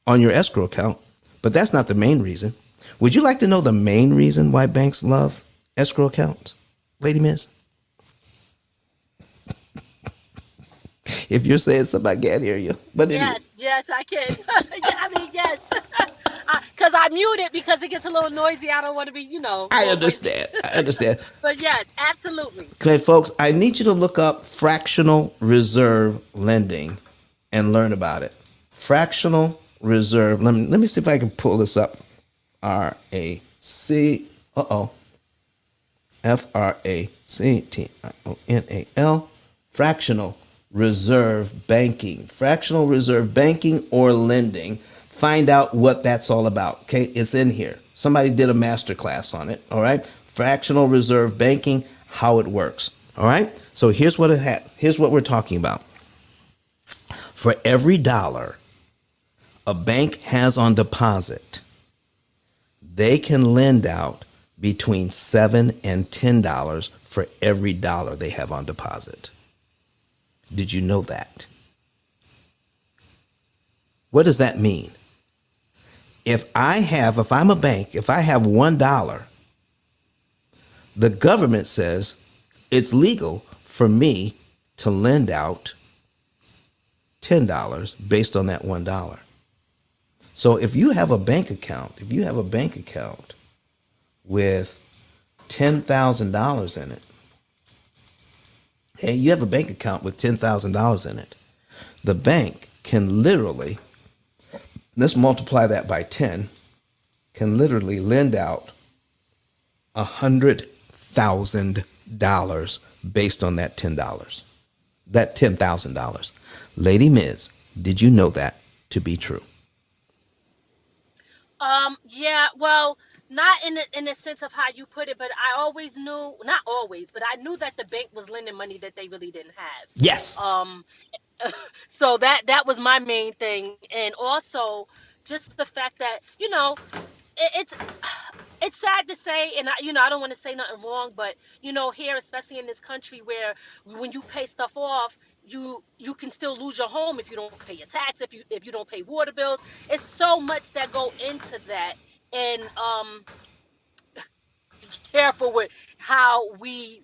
on your escrow account. But that's not the main reason. Would you like to know the main reason why banks love escrow accounts, Lady Miss? If you're saying something, I can't hear you. But anyway. Yes, I can. Yeah, I mean, yes. Because I mute it because it gets a little noisy. I don't want to be, I noisy. understand. I understand. But yes, absolutely. Okay, folks, I need you to look up fractional reserve lending and learn about it. Fractional reserve. Let me see if I can pull this up. RAC. FRACTIONAL. Fractional reserve banking. Fractional reserve banking or lending. Find out what that's all about. Okay, it's in here. Somebody did a master class on it. All right, fractional reserve banking, how it works. All right, so here's what here's what we're talking about. For every dollar a bank has on deposit, they can lend out between $7 and $10 for every dollar they have on deposit. Did you know that? What does that mean? If I'm a bank, if I have $1, the government says it's legal for me to lend out $10 based on that $1. So if you have a bank account, with $10,000 in it, hey, you have a bank account with $10,000 in it, the bank can literally, let's multiply that by 10, can literally lend out $100,000 based on that $10, that $10,000. Lady Miz, did you know that to be true? Yeah, well, not in the sense of how you put it, but I always knew, not always, but I knew that the bank was lending money that they really didn't have. Yes. So that was my main thing, and also just the fact that it's it's sad to say, and I don't want to say nothing wrong, but here, especially in this country, where when you pay stuff off, you can still lose your home if you don't pay your tax, if you don't pay water bills. It's so much that go into that, and careful with how we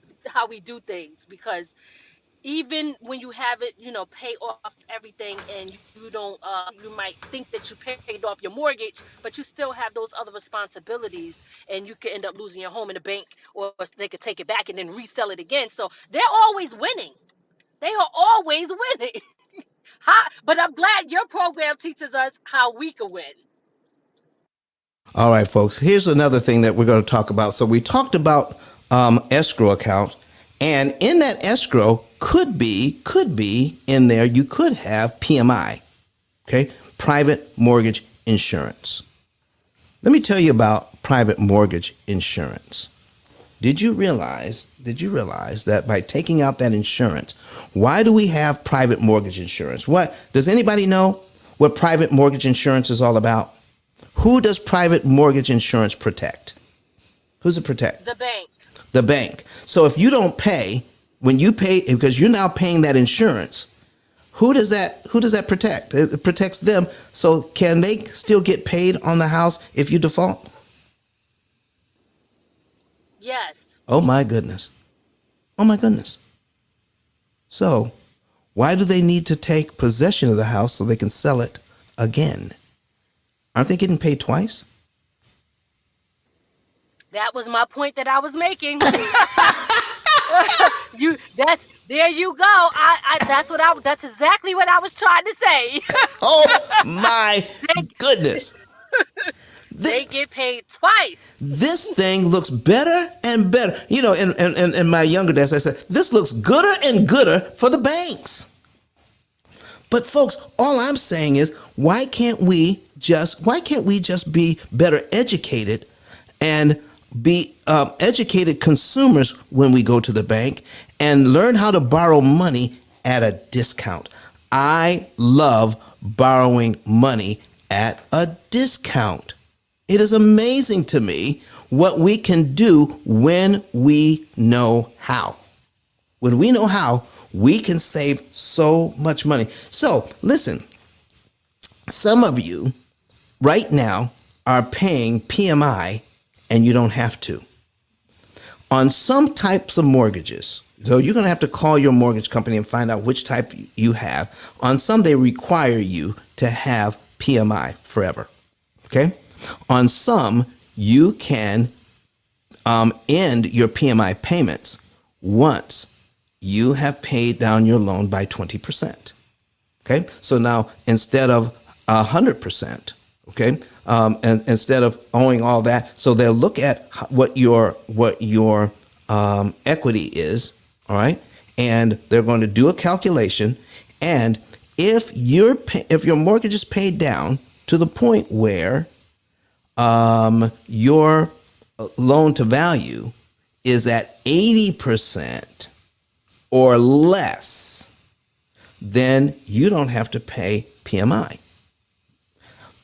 do things, because even when you have it, pay off everything, and you don't, you might think that you paid off your mortgage, but you still have those other responsibilities, and you could end up losing your home in the bank, or they could take it back and then resell it again. So they're always winning. They are always winning. But I'm glad your program teaches us how we can win. All right, folks. Here's another thing that we're going to talk about. So we talked about escrow account, and in that escrow, could be in there. You could have PMI, okay? Private mortgage insurance. Let me tell you about private mortgage insurance. Did you realize that by taking out that insurance, why do we have private mortgage insurance? What does anybody know what private mortgage insurance is all about? Who does private mortgage insurance protect? Who's it protect? The bank. The bank. So if you don't pay, when you pay, because you're now paying that insurance, who does that protect? It protects them. So can they still get paid on the house if you default? Yes. Oh my goodness. Oh my goodness. So why do they need to take possession of the house so they can sell it again? Aren't they getting paid twice? That was my point that I was making. There you go. That's exactly what I was trying to say. Oh my goodness. They get paid twice. This thing looks better and better. You know, in my younger days, I said, this looks gooder and gooder for the banks. But folks, all I'm saying is, why can't we just be better educated and be educated consumers when we go to the bank and learn how to borrow money at a discount? I love borrowing money at a discount. It is amazing to me what we can do when we know how. When we know how, we can save so much money. So listen, some of you right now are paying PMI and you don't have to. On some types of mortgages, so you're going to have to call your mortgage company and find out which type you have. On some, they require you to have PMI forever. Okay? On some, you can end your PMI payments once you have paid down your loan by 20%. Okay? So now instead of 100%, okay, and instead of owing all that, so they'll look at what your equity is, all right, and they're going to do a calculation, and if your mortgage is paid down to the point where your loan to value is at 80% or less, then you don't have to pay PMI.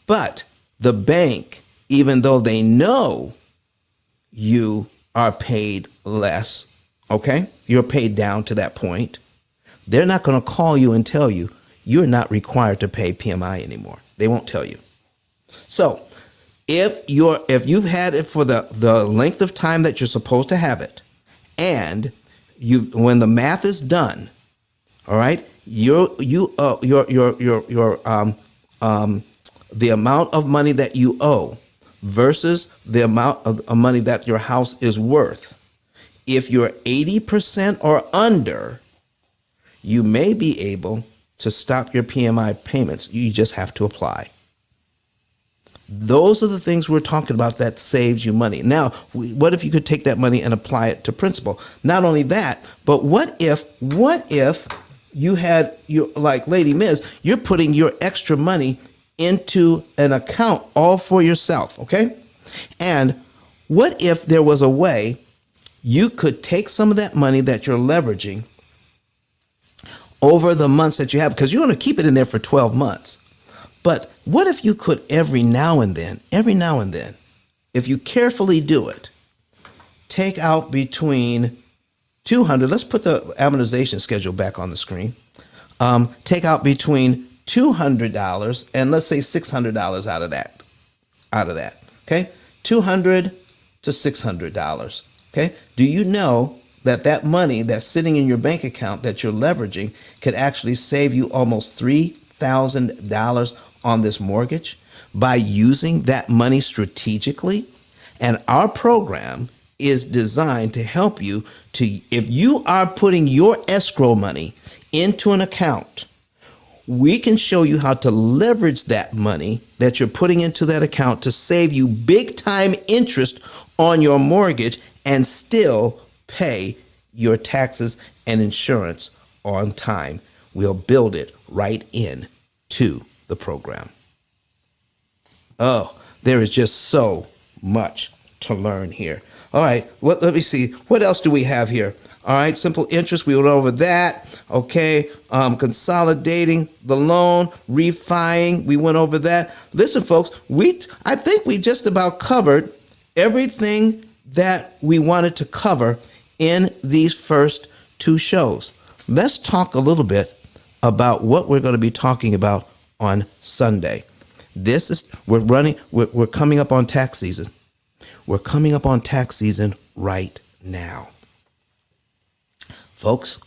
But the bank, even though they know you are paid less, okay, you're paid down to that point, they're not going to call you and tell you you're not required to pay PMI anymore. They won't tell you. So if you've had it for the length of time that you're supposed to have it, and when the math is done, all right, the amount of money that you owe versus the amount of money that your house is worth, if you're 80% or under, you may be able to stop your PMI payments. You just have to apply. Those are the things we're talking about that saves you money. Now, what if you could take that money and apply it to principal? Not only that, but what if you had like Lady Miz, you're putting your extra money into an account all for yourself, okay? And what if there was a way you could take some of that money that you're leveraging over the months that you have, because you're going to keep it in there for 12 months. But what if you could every now and then, if you carefully do it, take out between 200, let's put the amortization schedule back on the screen, take out between $200 and let's say $600 out of that, okay? $200 to $600, okay? Do you know that money that's sitting in your bank account that you're leveraging could actually save you almost $3,000 on this mortgage by using that money strategically? And our program is designed to help you to, if you are putting your escrow money into an account, we can show you how to leverage that money that you're putting into that account to save you big time interest on your mortgage and still pay your taxes and insurance on time. We'll build it right in to the program. Oh, there is just so much to learn here. All right, let me see. What else do we have here? All right, simple interest, we went over that. Okay, consolidating the loan, refining, we went over that. Listen, folks, I think we just about covered everything that we wanted to cover in these first two shows. Let's talk a little bit about what we're going to be talking about on Sunday. We're coming up on tax season. We're coming up on tax season right now, folks.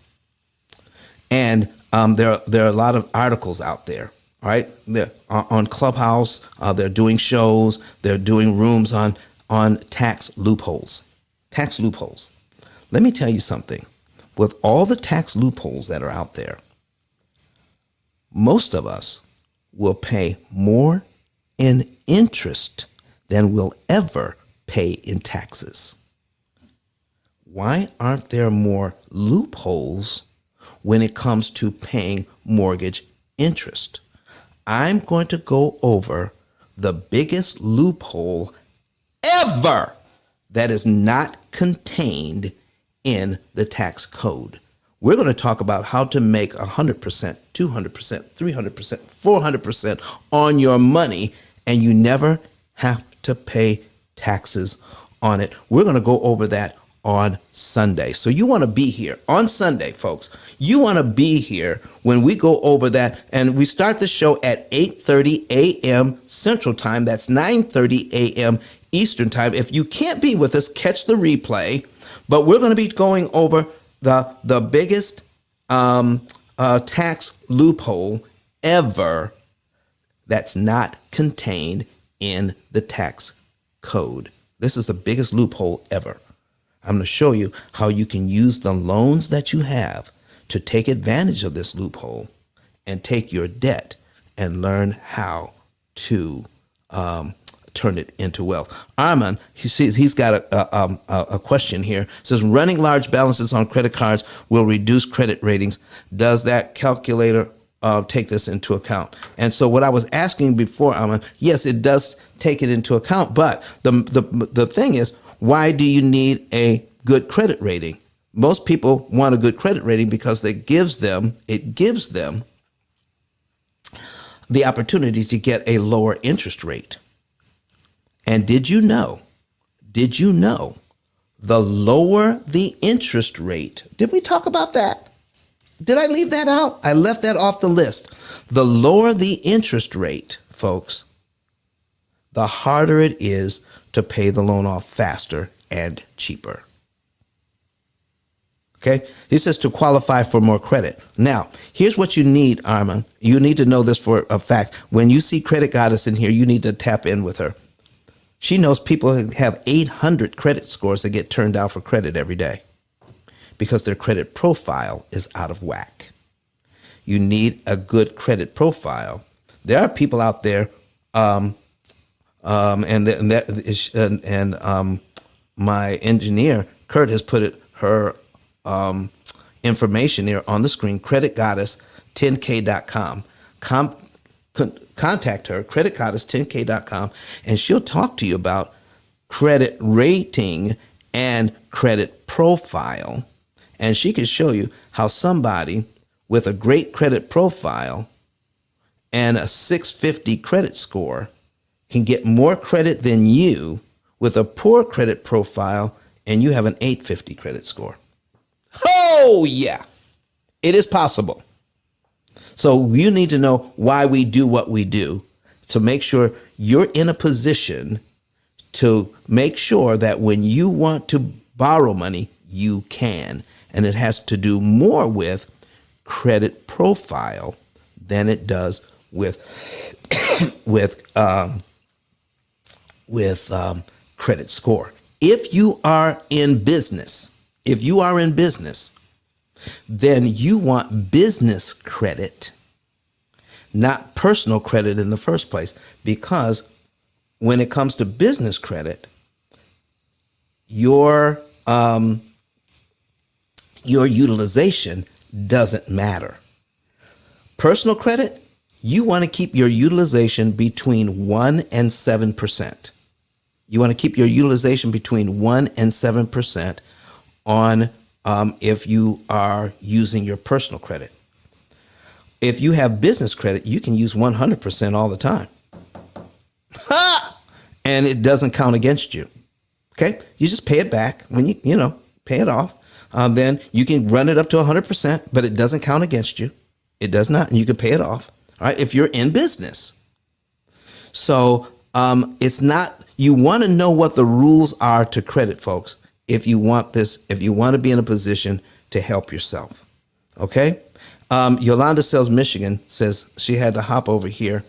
And there are a lot of articles out there, all right? They're on Clubhouse. They're doing shows. They're doing rooms on tax loopholes. Tax loopholes. Let me tell you something. With all the tax loopholes that are out there, most of us will pay more in interest than we'll ever pay in taxes. Why aren't there more loopholes when it comes to paying mortgage interest? I'm going to go over the biggest loophole ever that is not contained in the tax code. We're going to talk about how to make 100%, 200%, 300%, 400% on your money, and you never have to pay taxes on it. We're going to go over that on Sunday. So you want to be here on Sunday, folks. You want to be here when we go over that. And we start the show at 8:30 a.m. Central Time. That's 9:30 a.m. Eastern Time. If you can't be with us, catch the replay. But we're going to be going over the biggest tax loophole ever that's not contained in the tax code. This is the biggest loophole ever. I'm going to show you how you can use the loans that you have to take advantage of this loophole and take your debt and learn how to turn it into wealth. Armand, he's got a question here. It says, running large balances on credit cards will reduce credit ratings. Does that calculator take this into account? And so what I was asking before, Armand, yes, it does take it into account. But the thing is, why do you need a good credit rating? Most people want a good credit rating because it gives them the opportunity to get a lower interest rate. And did you know, the lower the interest rate, did we talk about that? Did I leave that out? I left that off the list. The lower the interest rate, folks, the harder it is to pay the loan off faster and cheaper. Okay, he says to qualify for more credit. Now, here's what you need, Armand. You need to know this for a fact. When you see Credit Goddess in here, you need to tap in with her. She knows people have 800 credit scores that get turned down for credit every day because their credit profile is out of whack. You need a good credit profile. There are people out there, my engineer Kurt has put her information here on the screen. Credit Goddess 10k.com. Contact her, Credit Goddess 10k.com, and she'll talk to you about credit rating and credit profile. And she can show you how somebody with a great credit profile and a 650 credit score can get more credit than you with a poor credit profile and you have an 850 credit score. Oh, yeah, it is possible. So you need to know why we do what we do to make sure you're in a position to make sure that when you want to borrow money, you can. And it has to do more with credit profile than it does with credit score. If you are in business, then you want business credit, not personal credit in the first place, because when it comes to business credit, your utilization doesn't matter. Personal credit, you want to keep your utilization between 1 and 7%. You want to keep your utilization between 1 and 7% on if you are using your personal credit. If you have business credit, you can use 100% all the time. Ha! And it doesn't count against you. Okay? You just pay it back when you pay it off. Then you can run it up to 100%, but it doesn't count against you. It does not. And you can pay it off. All right? If you're in business. So it's not, you want to know what the rules are to credit, folks, if you want to be in a position to help yourself. Okay? Yolanda Sells Michigan says she had to hop over here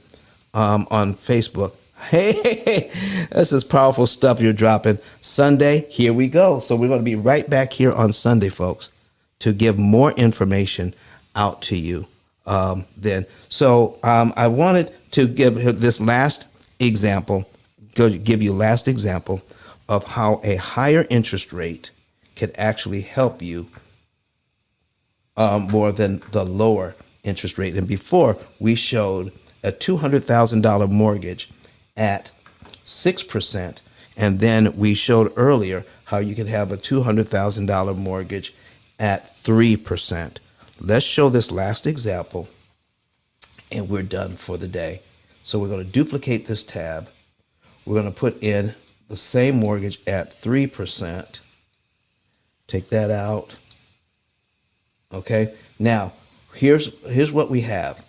on Facebook. Hey, this is powerful stuff you're dropping. Sunday, here we go. So we're going to be right back here on Sunday, folks, to give more information out to you then. So I wanted to give this last example, give you last example of how a higher interest rate could actually help you more than the lower interest rate. And before, we showed a $200,000 mortgage at 6%. And then we showed earlier how you could have a $200,000 mortgage at 3%. Let's show this last example, and we're done for the day. So we're going to duplicate this tab. We're going to put in the same mortgage at 3%. Take that out. Okay. Now, here's what we have.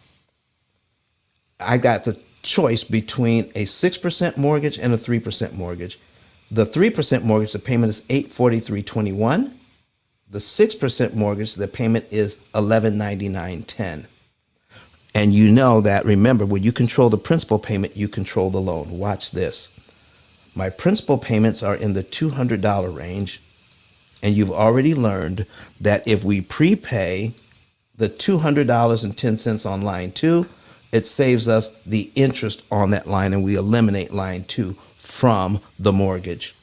I got the choice between a 6% mortgage and a 3% mortgage. The 3% mortgage, the payment is $843.21. The 6% mortgage, the payment is $1199.10. And you know that, remember, when you control the principal payment, you control the loan. Watch this. My principal payments are in the $200 range. And you've already learned that if we prepay the $200.10 on line 2, it saves us the interest on that line, and we eliminate line 2 from the mortgage.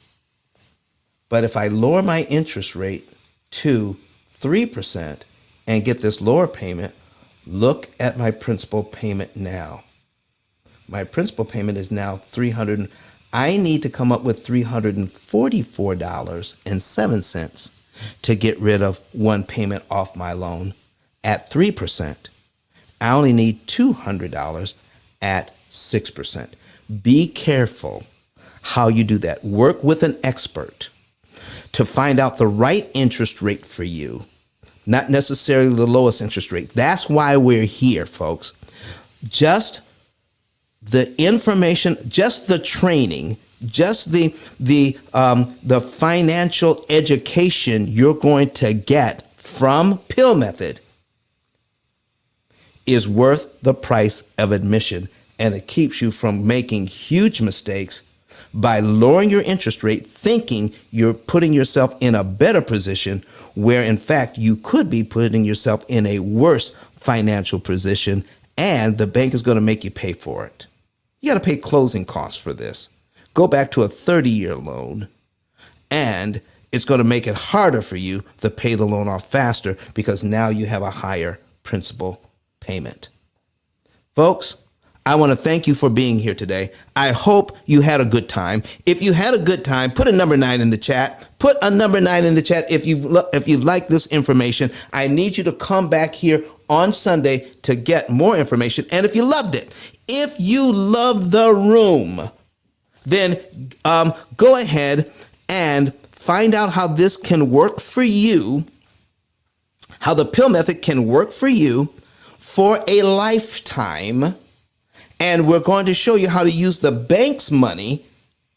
But if I lower my interest rate to 3% and get this lower payment, look at my principal payment now. My principal payment is now $300. I need to come up with $344.07 to get rid of one payment off my loan at 3%. I only need $200 at 6%. Be careful how you do that. Work with an expert to find out the right interest rate for you, not necessarily the lowest interest rate. That's why we're here, folks. Just the information, just the training, just the financial education you're going to get from P.I.L.L method is worth the price of admission, and it keeps you from making huge mistakes by lowering your interest rate, thinking you're putting yourself in a better position where in fact you could be putting yourself in a worse financial position, and the bank is going to make you pay for it. You got to pay closing costs for this. Go back to a 30-year loan, and it's going to make it harder for you to pay the loan off faster because now you have a higher principal payment. Folks, I want to thank you for being here today. I hope you had a good time. If you had a good time, put a number 9 in the chat. Put a number 9 in the chat if you like this information. I need you to come back here on Sunday to get more information. And if you loved it, if you love the room, then go ahead and find out how this can work for you, how the P.I.L.L method can work for you for a lifetime. And we're going to show you how to use the bank's money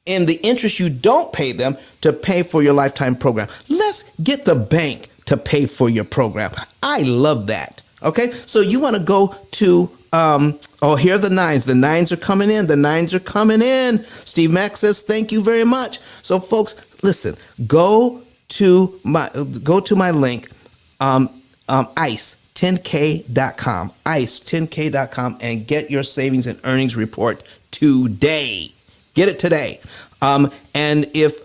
and the interest you don't pay them to pay for your lifetime program. Let's get the bank to pay for your program. I love that. Okay, so you want to go to, here are the 9s. The 9s are coming in. The 9s are coming in. Steve Mack says, thank you very much. So folks, listen, go to my link, ICE10K.com, ICE10K.com, and get your savings and earnings report today. Get it today. And if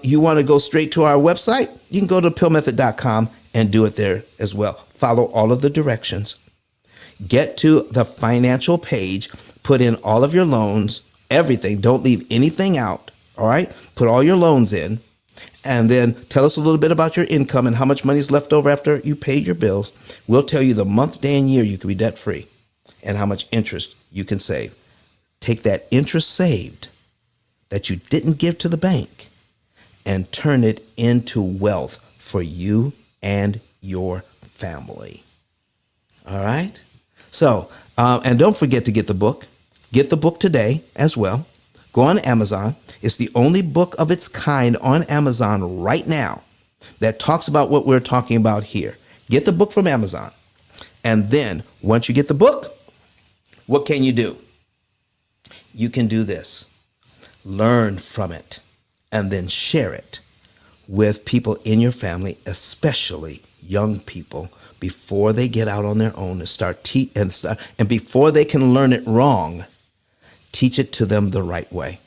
you want to go straight to our website, you can go to PILLmethod.com and do it there as well. Follow all of the directions. Get to the financial page, put in all of your loans, everything. Don't leave anything out. All right. Put all your loans in. And then tell us a little bit about your income and how much money is left over after you paid your bills. We'll tell you the month, day, and year you can be debt free and how much interest you can save. Take that interest saved that you didn't give to the bank and turn it into wealth for you and your family. All right. So, and don't forget to get the book. Get the book today as well. Go on Amazon. It's the only book of its kind on Amazon right now that talks about what we're talking about here. Get the book from Amazon. And then once you get the book, what can you do? You can do this. Learn from it and then share it with people in your family, especially young people, before they get out on their own and before they can learn it wrong, teach it to them the right way.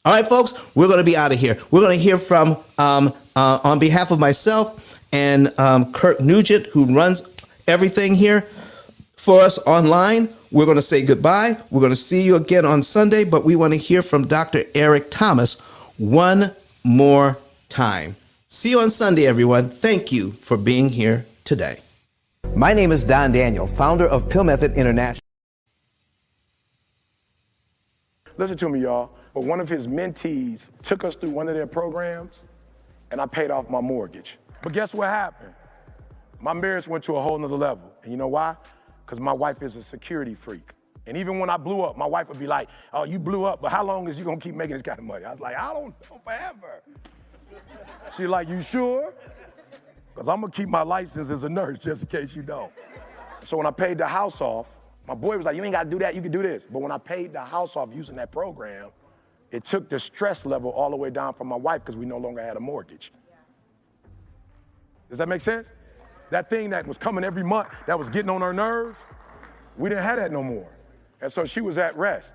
All right, folks, we're going to be out of here. We're going to hear from, on behalf of myself and Kirk Nugent, who runs everything here for us online. We're going to say goodbye. We're going to see you again on Sunday, but we want to hear from Dr. Eric Thomas one more time. See you on Sunday, everyone. Thank you for being here today. My name is Don Daniel, founder of P.I.L.L Method International. Listen to me, y'all. But one of his mentees took us through one of their programs, and I paid off my mortgage. But guess what happened? My marriage went to a whole nother level. And you know why? Because my wife is a security freak. And even when I blew up, my wife would be like, oh, you blew up, but how long is you gonna keep making this kind of money? I was like, I don't know, forever. She's like, you sure? Because I'm gonna keep my license as a nurse just in case you don't. So when I paid the house off, my boy was like, you ain't gotta do that, you can do this. But when I paid the house off using that program, it took the stress level all the way down for my wife because we no longer had a mortgage. Does that make sense? That thing that was coming every month, that was getting on her nerves, we didn't have that no more. And so she was at rest.